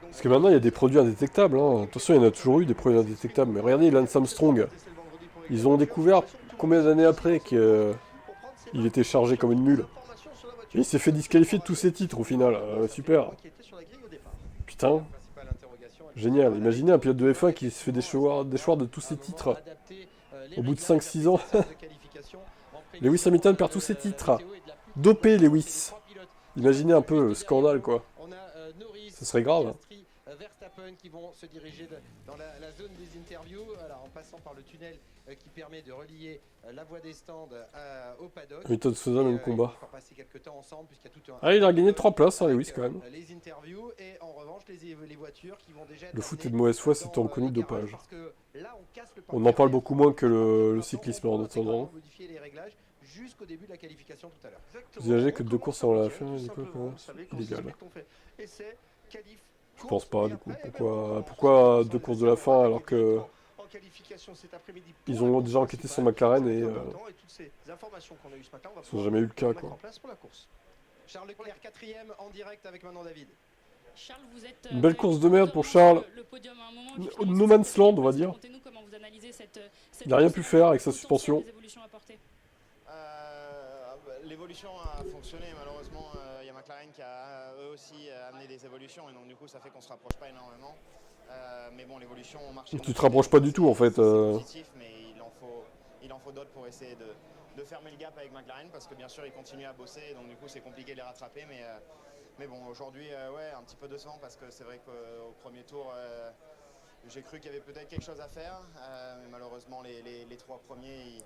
Parce que maintenant, il y a des produits indétectables. Hein. Attention, il y en a toujours eu des produits indétectables. Mais regardez, Lance Armstrong. Ils ont découvert combien d'années après qu'il était chargé comme une mule. Et il s'est fait disqualifier de tous ses titres au final. Super. Putain. Génial. Imaginez un pilote de F1 qui se fait déchoir de tous ses titres. Au bout de 5-6 ans. Lewis Hamilton perd tous ses titres. Dopé, Lewis. Imaginez un peu le scandale, quoi. Ce serait grave. Verstappen qui vont se diriger dans la zone des interviews, alors en passant par le tunnel qui permet de relier la voie des stands au paddock. Hamilton se donne le combat. Ah, il a gagné 3 places, hein, Lewis, quand même. Les interviews et en revanche les voitures qui vont déjà le foot est de mauvaise foi, c'est reconnu de dopage. On en parle beaucoup moins que le cyclisme en attendant. Vous imaginez que 2 courses avant la fin, illégal. Je pense pas, du coup. Pourquoi 2 courses de la fin alors que ils ont déjà enquêté sur McLaren et ça n'a jamais eu le cas, quoi. Charles Leclerc 4ème en direct avec Manon David. Charles, vous êtes une belle course de merde pour Charles. No Man's Land, on va dire. Il n'a rien pu faire avec sa suspension. L'évolution a fonctionné, malheureusement il y a McLaren qui a eux aussi amené des évolutions et donc du coup ça fait qu'on se rapproche pas énormément. Mais bon, l'évolution marche. Tu te rapproches pas du tout en fait. Positif, mais il en faut d'autres pour essayer de fermer le gap avec McLaren parce que bien sûr ils continuent à bosser et donc du coup c'est compliqué de les rattraper. Mais bon, aujourd'hui ouais, un petit peu décevant parce que c'est vrai qu'au premier tour j'ai cru qu'il y avait peut-être quelque chose à faire, mais malheureusement les 3 premiers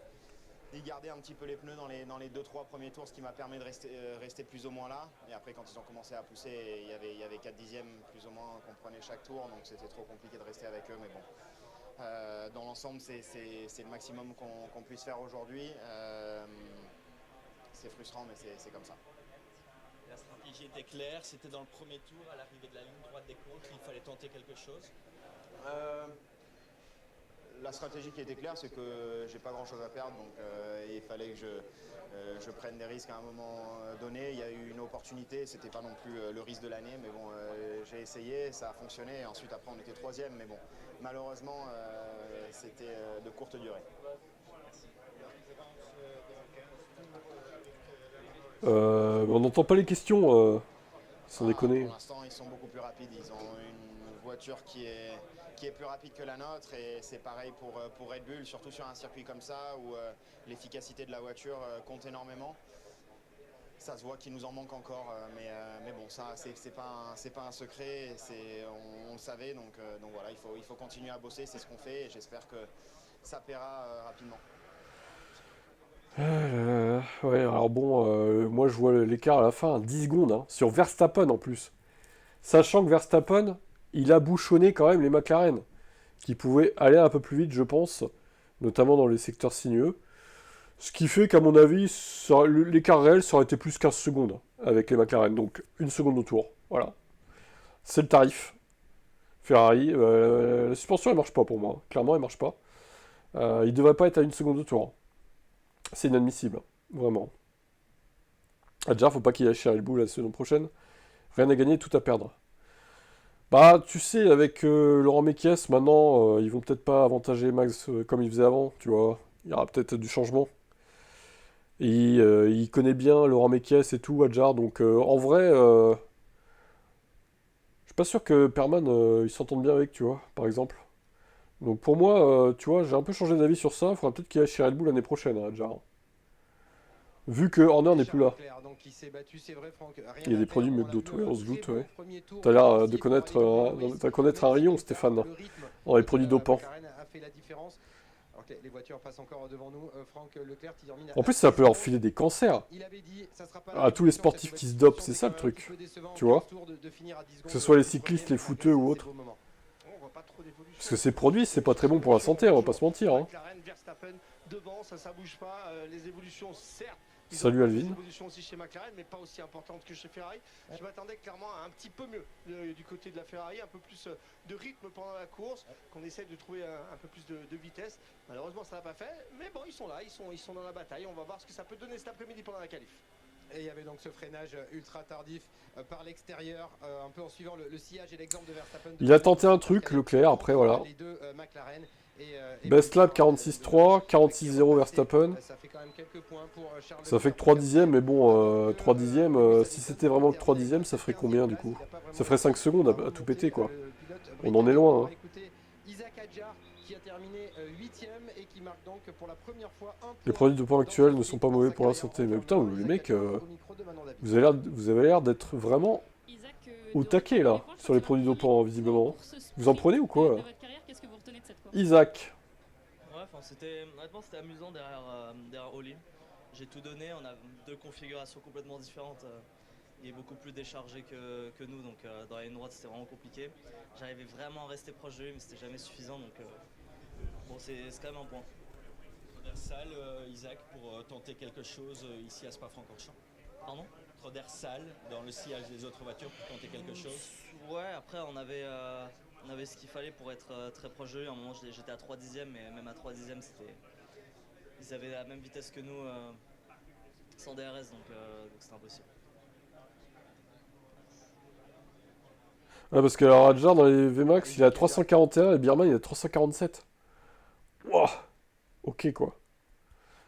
ils gardaient un petit peu les pneus dans les 2-3 premiers tours, ce qui m'a permis de rester plus ou moins là. Et après, quand ils ont commencé à pousser, il y avait 4 dixièmes plus ou moins qu'on prenait chaque tour, donc c'était trop compliqué de rester avec eux. Mais bon, dans l'ensemble, c'est le maximum qu'on puisse faire aujourd'hui. C'est frustrant, mais c'est comme ça. La stratégie était claire, c'était dans le premier tour, à l'arrivée de la ligne droite des côtes, il fallait tenter quelque chose. La stratégie qui était claire, c'est que j'ai pas grand chose à perdre, donc il fallait que je prenne des risques à un moment donné. Il y a eu une opportunité, c'était pas non plus le risque de l'année, mais bon, j'ai essayé, ça a fonctionné. Et ensuite, après, on était 3ème, mais bon, malheureusement, c'était de courte durée. On n'entend pas les questions, sans déconner. Pour l'instant, ils sont beaucoup plus rapides. Ils ont une voiture qui est plus rapide que la nôtre et c'est pareil pour Red Bull, surtout sur un circuit comme ça où l'efficacité de la voiture compte énormément. Ça se voit qu'il nous en manque encore, mais bon, ça c'est pas un secret, on le savait, donc voilà, il faut continuer à bosser, c'est ce qu'on fait et j'espère que ça paiera rapidement. Ouais, alors bon, moi je vois l'écart à la fin, 10 secondes, hein, sur Verstappen en plus. Sachant que Verstappen, il a bouchonné quand même les McLaren, qui pouvaient aller un peu plus vite, je pense, notamment dans les secteurs sinueux. Ce qui fait qu'à mon avis, l'écart réel, ça aurait été plus 15 secondes avec les McLaren, donc 1 seconde au tour. Voilà. C'est le tarif. Ferrari, la suspension, elle marche pas pour moi. Clairement, elle marche pas. Il devrait pas être à 1 seconde au tour. C'est inadmissible, vraiment. Déjà, faut pas qu'il aille chez Red Bull la saison prochaine. Rien à gagner, tout à perdre. Bah, tu sais, avec Laurent Mekies, maintenant, ils vont peut-être pas avantager Max comme ils faisaient avant, tu vois. Il y aura peut-être du changement. Et il connaît bien Laurent Mekies et tout, Adjar, donc en vrai, je suis pas sûr que Perman, il s'entende bien avec, tu vois, par exemple. Donc pour moi, tu vois, j'ai un peu changé d'avis sur ça, il faudra peut-être qu'il aille chez Red Bull l'année prochaine, hein, Adjar. Vu que Horner n'est plus là. Il y a des produits mieux que d'autres, ouais, on se doute, ouais. T'as l'air de connaître, un rayon, Stéphane, dans les produits dopants. Les voitures passent encore devant nous. Franck Leclerc qui termine. En plus, ça peut leur filer des cancers. À tous les sportifs qui se dopent, c'est ça le truc. Tu vois? Que ce soit les cyclistes, les footeux ou autres. Parce que ces produits, c'est pas très bon pour la santé, on va pas se mentir. Hein. Salut Alvin. Évolution aussi chez McLaren, mais pas aussi importante que chez Ferrari. Je m'attendais clairement à un petit peu mieux du côté de la Ferrari, un peu plus de rythme pendant la course, qu'on essaie de trouver un peu plus de vitesse. Malheureusement, ça n'a pas fait, mais bon, ils sont là, ils sont dans la bataille. On va voir ce que ça peut donner cet après-midi pendant la qualif. Et il y avait donc ce freinage ultra tardif par l'extérieur, un peu en suivant le sillage et l'exemple de Verstappen. Il a tenté un truc, Leclerc, après voilà. Les deux McLaren. Best lap 46.3, 46.0 Verstappen. Ça fait que 3 dixièmes, mais bon, 3 dixièmes, si c'était vraiment que 3 dixièmes, ça ferait combien du coup? Ça ferait 5 secondes à tout péter quoi. On en est loin. Hein. Les produits de points actuels ne sont pas mauvais pour la santé. Mais putain, les mecs, vous avez l'air d'être vraiment au taquet là, sur les produits dopants, visiblement. Vous en prenez ou quoi là? Isaac. Ouais, honnêtement c'était amusant derrière Oli. J'ai tout donné, on a deux configurations complètement différentes. Il est beaucoup plus déchargé que nous, donc dans la ligne droite c'était vraiment compliqué. J'arrivais vraiment à rester proche de lui, mais c'était jamais suffisant, donc bon, c'est quand même un point. Trop d'air sale, Isaac, pour tenter quelque chose ici à Spa-Francorchamps. Pardon? Trop d'air sale dans le sillage des autres voitures pour tenter quelque chose. Ouais, après on avait ce qu'il fallait pour être très proche de lui. À un moment j'étais à 3 dixièmes, mais même à 3 dixièmes ils avaient la même vitesse que nous sans DRS, donc c'était impossible. Ah, parce que alors Adjar dans les VMAX il a 341 et Birman il a 347. Wouah. Ok quoi.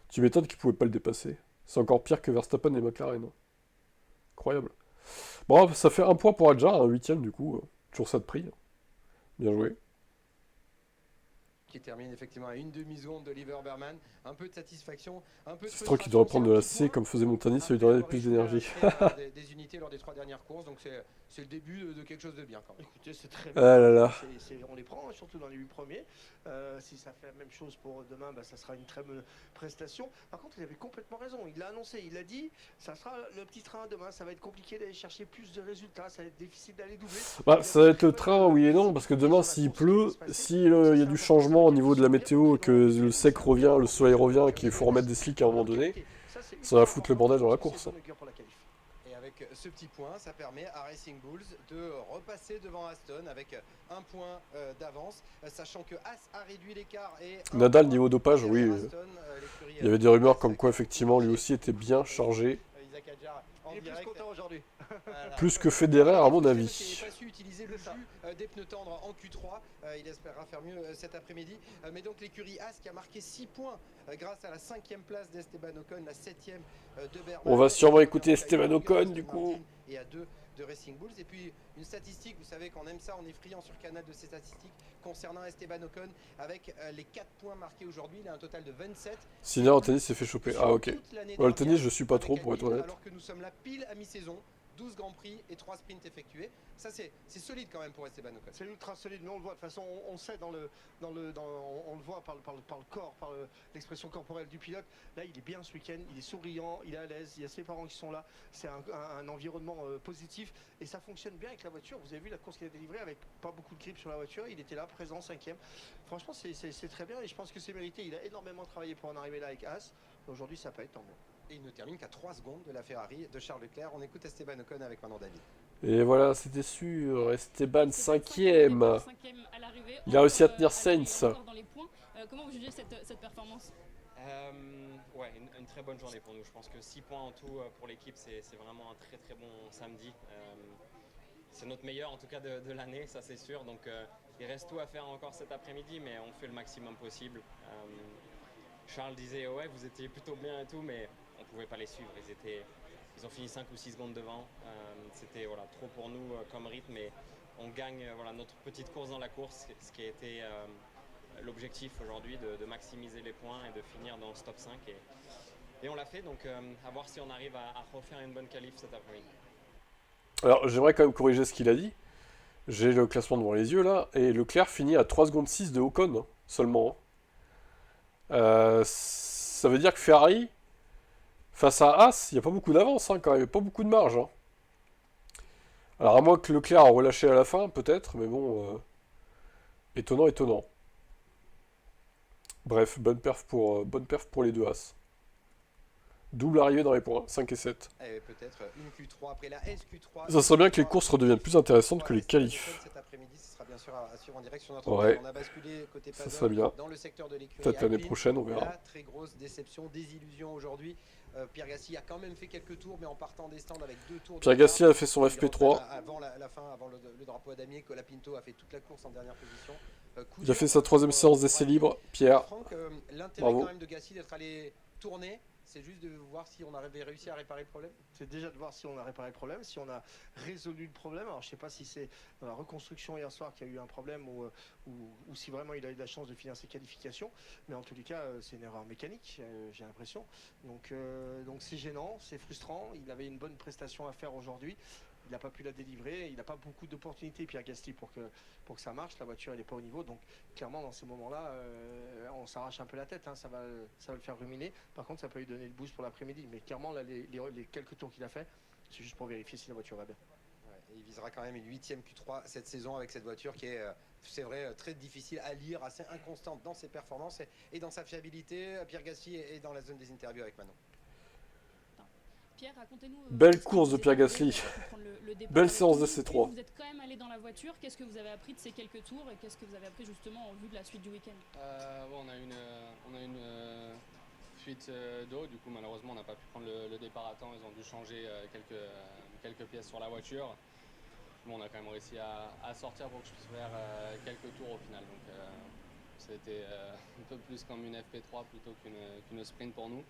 Tu m'étonnes qu'il pouvait pas le dépasser. C'est encore pire que Verstappen et McLaren. Incroyable. Bon, ça fait un point pour Adjar, un 8ème du coup. Toujours ça de prix. Bien joué. Qui termine effectivement à une demi-seconde d'Oliver Berman. Un peu de satisfaction, un peu de c'est trop qu'il devrait prendre de la C comme faisait Montani, ça lui donnerait plus d'énergie. des unités lors des 3 dernières courses, donc c'est le début de quelque chose de bien quand même. Écoutez, c'est très bien. Ah là là. On les prend, surtout dans les 8 premiers. Si ça fait la même chose pour demain, bah, ça sera une très bonne prestation. Par contre, il avait complètement raison. Il l'a annoncé, il l'a dit. Ça sera le petit train demain. Ça va être compliqué d'aller chercher plus de résultats. Ça va être difficile d'aller doubler. Bah, ça va être le train, oui et non, parce que demain, s'il pleut, s'il y a du changement au niveau de la météo, que le sec revient, le soleil revient, qu'il faut remettre des slicks à un moment donné, ça va foutre le bordel dans la course. Et avec ce petit point, ça permet à Racing Bulls de repasser devant Aston avec un point d'avance, sachant que As a réduit l'écart. Nadal, niveau dopage, oui. Il y avait des rumeurs comme quoi, effectivement, lui aussi était bien chargé. Il est plus content aujourd'hui. Plus que Federer, à mon avis. Il n'a pas su utiliser le jus des pneus tendres en Q3. Il espérera faire mieux cet après-midi. Mais donc l'écurie As qui a marqué 6 points grâce à la 5e place d'Esteban Ocon, la 7e de Berman. On va sûrement écouter Esteban Ocon du coup. Et à 2 de Racing Bulls. Et puis une statistique, vous savez qu'on aime ça, on est friand sur Canal de ces statistiques concernant Esteban Ocon avec les 4 points marqués aujourd'hui. Il a un total de 27. Sinner au tennis s'est fait choper. Ah ok. Le tennis je suis pas trop pour être honnête. Alors que nous sommes là pile à mi-saison. 12 Grands Prix et 3 sprints effectués. Ça, c'est solide quand même pour Esteban Ocon. C'est ultra solide, mais on le voit. De toute façon, on sait on le voit par le corps, par l'expression corporelle du pilote. Là, il est bien ce week-end, il est souriant, il est à l'aise, il y a ses parents qui sont là. C'est un environnement positif et ça fonctionne bien avec la voiture. Vous avez vu la course qu'il a délivrée avec pas beaucoup de grip sur la voiture. Il était là, présent, 5e. Franchement, c'est très bien et je pense que c'est mérité. Il a énormément travaillé pour en arriver là avec As. Aujourd'hui, ça peut être tant mieux. Et il ne termine qu'à 3 secondes de la Ferrari de Charles Leclerc. On écoute Esteban Ocon avec maintenant David. Et voilà, c'était sûr. Esteban 5e. Il a réussi à tenir Sainz. Comment vous jugez cette performance? Ouais, une très bonne journée pour nous. Je pense que 6 points en tout pour l'équipe, c'est vraiment un très très bon samedi. c'est notre meilleur en tout cas de l'année, ça c'est sûr. Donc il reste tout à faire encore cet après-midi, mais on fait le maximum possible. Charles disait ouais vous étiez plutôt bien et tout, mais on pouvait pas les suivre. Ils ont fini 5 ou 6 secondes devant. C'était voilà, trop pour nous comme rythme, mais on gagne voilà, notre petite course dans la course, ce qui a été l'objectif aujourd'hui, de maximiser les points et de finir dans le top 5. Et on l'a fait, donc à voir si on arrive à refaire une bonne qualif cet après-midi. Alors j'aimerais quand même corriger ce qu'il a dit. J'ai le classement devant les yeux là, et Leclerc finit à 3 secondes 6 de Ocon hein, seulement. Ça veut dire que Ferrari, face à Haas, il n'y a pas beaucoup d'avance hein, quand même, il n'y a pas beaucoup de marge. Hein. Alors à moins que Leclerc a relâché à la fin, peut-être, mais bon, étonnant, étonnant. Bref, bonne perf pour les deux As. Double arrivée dans les points, 5 et 7. Peut-être une Q3 après la SQ3. Ça serait bien que les courses redeviennent plus intéressantes que les qualifs. Cet après-midi, ce sera bien sûr à suivre en direct sur notre ouais, on a basculé côté ça serait bien. Dans le secteur de l'écurie. Peut-être l'année prochaine, on verra. La très grosse déception, désillusion aujourd'hui. Pierre Gasly a quand même fait quelques tours, mais en partant des stands avec 2 tours. Pierre Gasly a fait son FP3. Avant la fin, avant le drapeau à damier, Colapinto a fait toute la course en dernière position. Il a fait sa 3e séance d'essai libre, Pierre. Franck, l'intérêt quand même de Gasly d'être allé tourner, c'est juste de voir si on avait réussi à réparer le problème. C'est déjà de voir si on a réparé le problème, si on a résolu le problème. Alors je ne sais pas si c'est dans la reconstruction hier soir qu'il y a eu un problème ou si vraiment il a eu de la chance de finir ses qualifications. Mais en tous les cas, c'est une erreur mécanique, j'ai l'impression. Donc c'est gênant, c'est frustrant. Il avait une bonne prestation à faire aujourd'hui. Il n'a pas pu la délivrer, il n'a pas beaucoup d'opportunités, Pierre Gasly, pour que ça marche. La voiture, elle n'est pas au niveau. Donc, clairement, dans ces moments-là, on s'arrache un peu la tête. Hein, ça va le faire ruminer. Par contre, ça peut lui donner le boost pour l'après-midi. Mais clairement, là, les quelques tours qu'il a fait, c'est juste pour vérifier si la voiture va bien. Ouais, et il visera quand même une 8e Q3 cette saison avec cette voiture qui est, c'est vrai, très difficile à lire, assez inconstante dans ses performances et dans sa fiabilité. Pierre Gasly est dans la zone des interviews avec Manon. Pierre, racontez-nous. Belle course de Pierre Gasly. Belle séance de C3. Vous êtes quand même allé dans la voiture. Qu'est-ce que vous avez appris de ces quelques tours et qu'est-ce que vous avez appris justement en vue de la suite du week-end? Bon, on a une fuite d'eau. Du coup, malheureusement, on n'a pas pu prendre le départ à temps. Ils ont dû changer quelques pièces sur la voiture. Bon, on a quand même réussi à sortir pour que je puisse faire quelques tours au final. Donc, c'était un peu plus comme une FP3 plutôt qu'une sprint pour nous.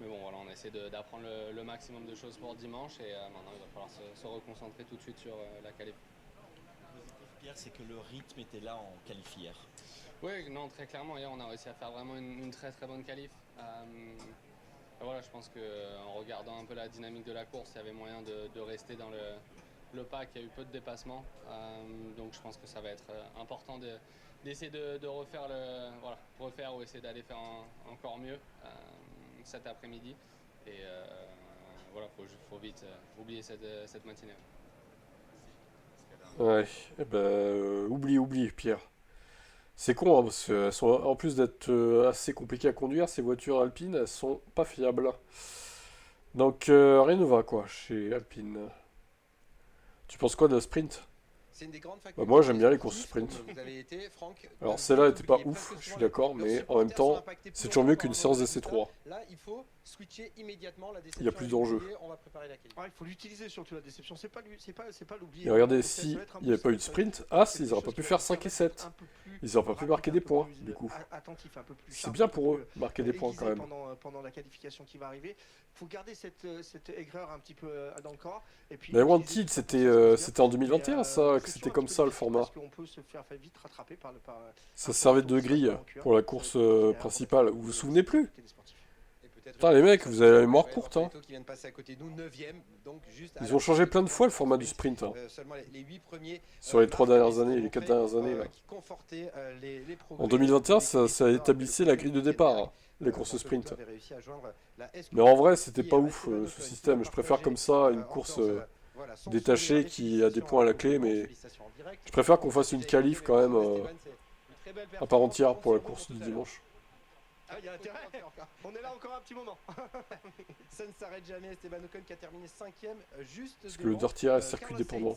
Mais bon, voilà, on essaie d'apprendre le maximum de choses pour dimanche et maintenant il va falloir se reconcentrer tout de suite sur la qualif. Le positif, Pierre, c'est que le rythme était là en qualif hier. Oui, non, très clairement, hier on a réussi à faire vraiment une très très bonne qualif. Voilà, je pense qu'en regardant un peu la dynamique de la course, il y avait moyen de rester dans le pack, il y a eu peu de dépassements. Donc je pense que ça va être important d'essayer de refaire ou essayer d'aller faire encore mieux cet après-midi et voilà, faut vite oublier cette matinée. Ouais, eh ben, oublie Pierre. C'est con, hein, parce que en plus d'être assez compliquées à conduire, ces voitures Alpine, elles sont pas fiables. Donc rien ne va quoi chez Alpine. Tu penses quoi de la sprint? C'est une des grandes bah moi j'aime bien les courses sprint. Vous avez été, Franck, alors celle-là n'était pas ouf, je suis d'accord, mais en même temps c'est toujours mieux qu'une séance d'essai 3. Là il faut switcher immédiatement la déception. Il y a plus d'enjeux. On va préparer la qualif. Il faut l'utiliser surtout la déception, c'est pas l'oublier. Et regardez, si il n'y avait pas eu de sprint, ils n'auraient pas pu faire 5 et 7. Ils n'auraient pas pu marquer des points du coup. C'est bien pour eux, marquer des points quand même. Pendant la qualification qui va arriver, il faut garder cette aigreur un petit peu dans le corps. Mais Wanted, c'était en 2021 ça, que c'était comme ça le format. Ça servait de grille pour la course principale, vous vous souvenez plus? Putain les mecs, vous avez la mémoire courte hein. Ils ont changé plein de fois le format du sprint hein. Sur les 3 dernières années, les 4 dernières années là. En 2021 ça établissait la grille de départ hein, les courses sprint. Mais en vrai c'était pas ouf ce système, je préfère comme ça une course détachée qui a des points à la clé, mais je préfère qu'on fasse une qualif quand même à part entière pour la course du dimanche. Ah, il y a intérêt. On est là encore un petit moment. Ça ne s'arrête jamais. Esteban Ocon qui a terminé 5e juste. Parce que le dirty est circuit dépendant.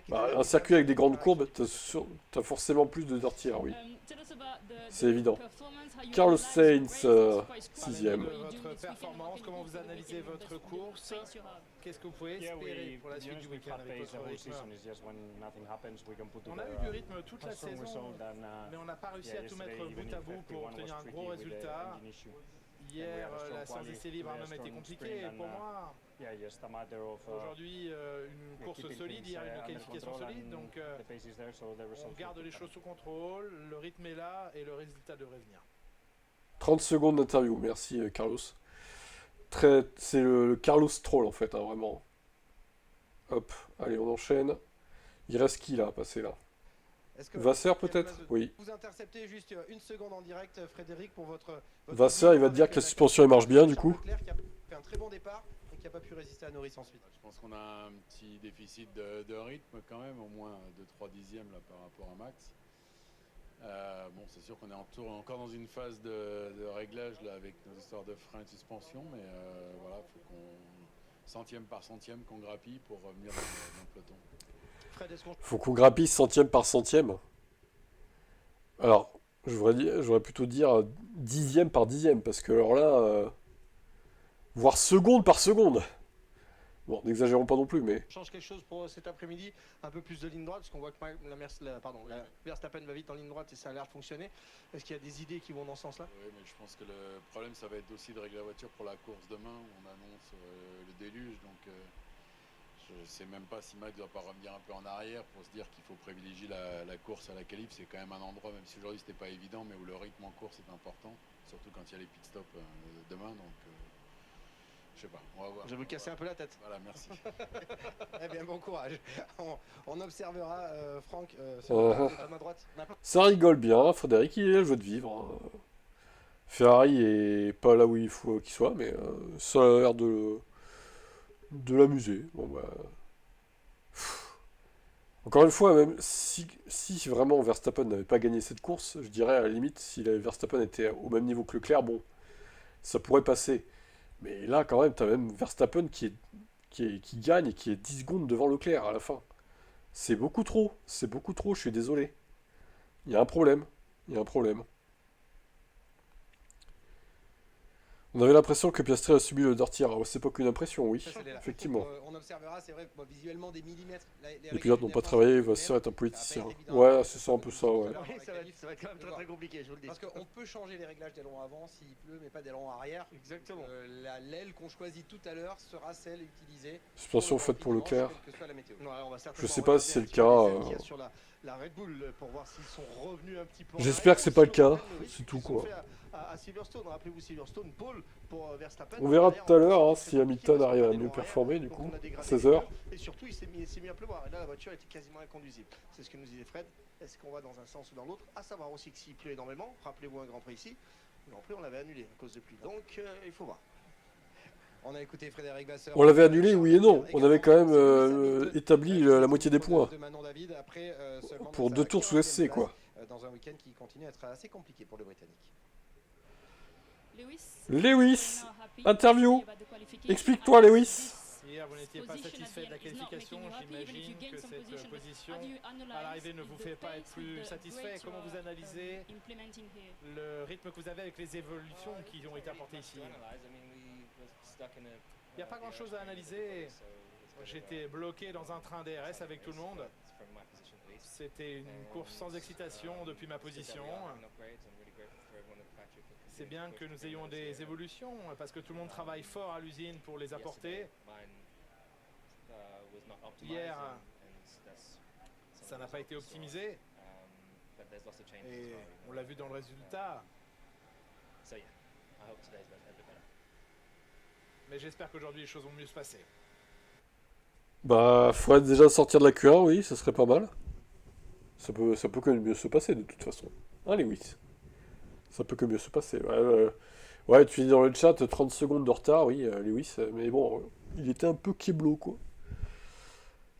Bah, un circuit avec des grandes courbes, t'as forcément plus de dirty, oui. C'est évident. Carlos Sainz, 6e. Votre performance, comment vous analysez votre course? Qu'est-ce que vous pouvez espérer pour la suite du week-end avec votre rythme? On a eu du rythme toute la saison, mais on n'a pas réussi à tout mettre bout à bout pour obtenir un gros résultat. Hier, la séance d'essai libre a même été compliquée pour moi. Aujourd'hui, une course solide, hier une qualification solide, donc on garde les choses sous contrôle, le rythme est là et le résultat devrait venir. 30 secondes d'interview, merci Carlos. C'est le Carlos Troll en fait, hein, vraiment. Hop, allez, on enchaîne. Il reste qui là, à passer là? Vasseur peut-être? Oui. Vous interceptez juste une seconde en direct, Frédéric, pour votre Vasseur, il va te dire que la suspension elle marche bien du coup. Leclerc qui a fait un très bon départ et qui n'a pas pu résister à Norris ensuite. Je pense qu'on a un petit déficit de rythme quand même, au moins 2-3 dixièmes là, par rapport à Max. Bon, c'est sûr qu'on est encore dans une phase de réglage là, avec nos histoires de frein et de suspension, mais voilà, il faut qu'on centième par centième qu'on grappille pour revenir dans le peloton. Faut qu'on grappille centième par centième. Alors, j'aurais plutôt dire dixième par dixième, parce que alors là, voire seconde par seconde. Bon, n'exagérons pas non plus, mais... On change quelque chose pour cet après-midi, un peu plus de ligne droite, parce qu'on voit que Verstappen va vite en ligne droite et ça a l'air de fonctionner. Est-ce qu'il y a des idées qui vont dans ce sens-là? Oui, mais je pense que le problème, ça va être aussi de régler la voiture pour la course demain, où on annonce le déluge, donc je ne sais même pas si Max ne doit pas revenir un peu en arrière pour se dire qu'il faut privilégier la course à la qualif. C'est quand même un endroit, même si aujourd'hui c'était pas évident, mais où le rythme en course est important, surtout quand il y a les pit stops demain, donc... je sais pas, on va voir. Je vais vous casser un peu la tête. Voilà, merci. Eh bien, bon courage. On observera, Franck, à ma droite. Ça rigole bien, Frédéric, il a le jeu de vivre. Ferrari est pas là où il faut qu'il soit, mais ça a l'air de l'amuser. Bon, bah... Encore une fois, même si vraiment Verstappen n'avait pas gagné cette course, je dirais à la limite, si Verstappen était au même niveau que Leclerc, bon, ça pourrait passer. Mais là, quand même, tu as même Verstappen qui gagne et qui est 10 secondes devant Leclerc à la fin. C'est beaucoup trop, je suis désolé. Il y a un problème, On avait l'impression que Piastri a subi le dirty error. C'est pas qu'une impression, oui, effectivement. On observera, c'est vrai, visuellement des millimètres. Les pilotes n'ont pas travaillé, Vasseur est un politicien. Ouais, c'est ça, un peu ça, ouais. Oui, ça va être quand même très compliqué, je vous le dis. Parce qu'on peut changer les réglages d'aileron avant s'il pleut, mais pas d'aileron arrière. Exactement. L'aile qu'on choisit tout à l'heure sera celle utilisée. Suspension faite pour Leclerc. Je sais pas si c'est le cas. La Red Bull pour voir s'ils sont revenus un petit peu. J'espère que c'est pas le cas, c'est tout quoi. À Silverstone, rappelez-vous Silverstone, Paul pour Verstappen. On verra tout à l'heure si Hamilton arrive à mieux performer du coup, à 16h. Et surtout il s'est mis à pleuvoir et là la voiture était quasiment inconduisible. C'est ce que nous disait Fred. Est-ce qu'on va dans un sens ou dans l'autre? À savoir aussi que s'il pleut énormément, rappelez-vous un Grand Prix ici, le Grand Prix on l'avait annulé à cause de pluie. Donc il faut voir. On a écouté Frédéric Vasseur. On l'avait annulé, oui et non. On avait quand même établi la moitié des points. Pour 2 tours sous SC, quoi. Dans un week-end qui continue à être assez compliqué pour le Britannique. Lewis, interview. Explique-toi, Lewis. Hier, vous n'étiez pas satisfait de la qualification. J'imagine que cette position à l'arrivée ne vous fait pas être plus satisfait. Comment vous analysez le rythme que vous avez avec les évolutions qui ont été apportées ici? Il n'y a pas grand-chose à analyser. J'étais bloqué dans un train DRS avec tout le monde. C'était une course sans excitation depuis ma position. C'est bien que nous ayons des évolutions parce que tout le monde travaille fort à l'usine pour les apporter. Hier, ça n'a pas été optimisé. Et on l'a vu dans le résultat. Mais j'espère qu'aujourd'hui les choses vont mieux se passer. Bah, faudrait déjà sortir de la Q1, oui, ça serait pas mal. Ça peut que mieux se passer de toute façon. Hein, Lewis? Ça peut que mieux se passer. Ouais, tu dis dans le chat 30 secondes de retard, oui, Lewis, mais bon, il était un peu Keblo, quoi.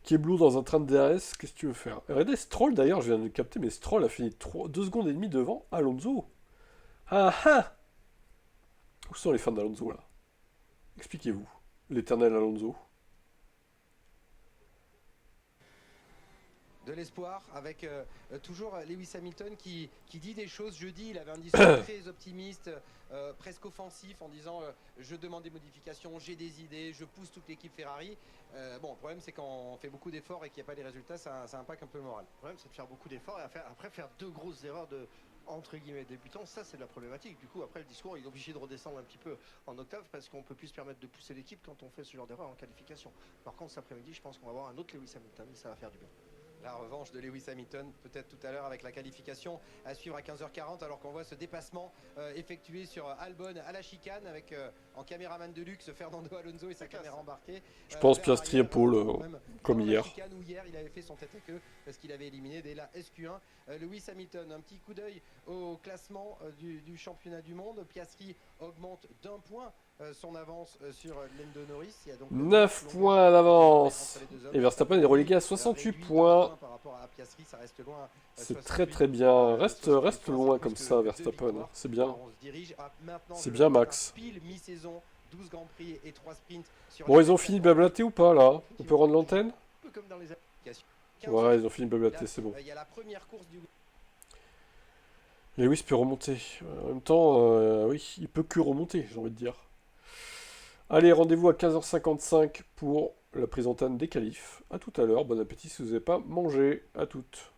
Keblo dans un train de DRS, qu'est-ce que tu veux faire? Regardez Stroll d'ailleurs, je viens de le capter, mais Stroll a fini 2 secondes et demie devant Alonso. Ah ah! Où sont les fans d'Alonso là? Expliquez-vous, l'éternel Alonso. de l'espoir avec toujours Lewis Hamilton qui dit des choses. Jeudi, il avait un discours très optimiste, presque offensif, en disant je demande des modifications, j'ai des idées, je pousse toute l'équipe Ferrari. Bon, le problème c'est quand on fait beaucoup d'efforts et qu'il n'y a pas les résultats, ça impacte un peu le moral. Le problème c'est de faire beaucoup d'efforts et après faire 2 grosses erreurs de entre guillemets débutants, ça c'est de la problématique. Du coup après le discours il est obligé de redescendre un petit peu en octave parce qu'on peut plus se permettre de pousser l'équipe quand on fait ce genre d'erreur en qualification. Par contre cet après-midi je pense qu'on va avoir un autre Lewis Hamilton et ça va faire du bien. La revanche de Lewis Hamilton, peut-être tout à l'heure avec la qualification à suivre à 15h40, alors qu'on voit ce dépassement effectué sur Albon à la chicane avec en caméraman de luxe Fernando Alonso et sa caméra embarquée. Je pense Piastri et Paul, comme hier. Où hier il avait fait son tête à queue parce qu'il avait éliminé dès la SQ1 Lewis Hamilton. Un petit coup d'œil au classement du championnat du monde. Piastri augmente d'1 point son avance sur Lando Norris. Il y a donc 9 points d'avance. Et Verstappen est relégué à 68 points. C'est très très bien. Reste loin comme ça, Verstappen. C'est bien. C'est bien, Max. Bon, ils ont fini de blablater ou pas, là? On peut rendre l'antenne? Ouais, ils ont fini de blablater, c'est bon. Lewis peut remonter. En même temps, oui, il peut que remonter, j'ai envie de dire. Allez, rendez-vous à 15h55 pour la prise en antenne des qualifs. A tout à l'heure, bon appétit si vous n'avez pas mangé. À toutes.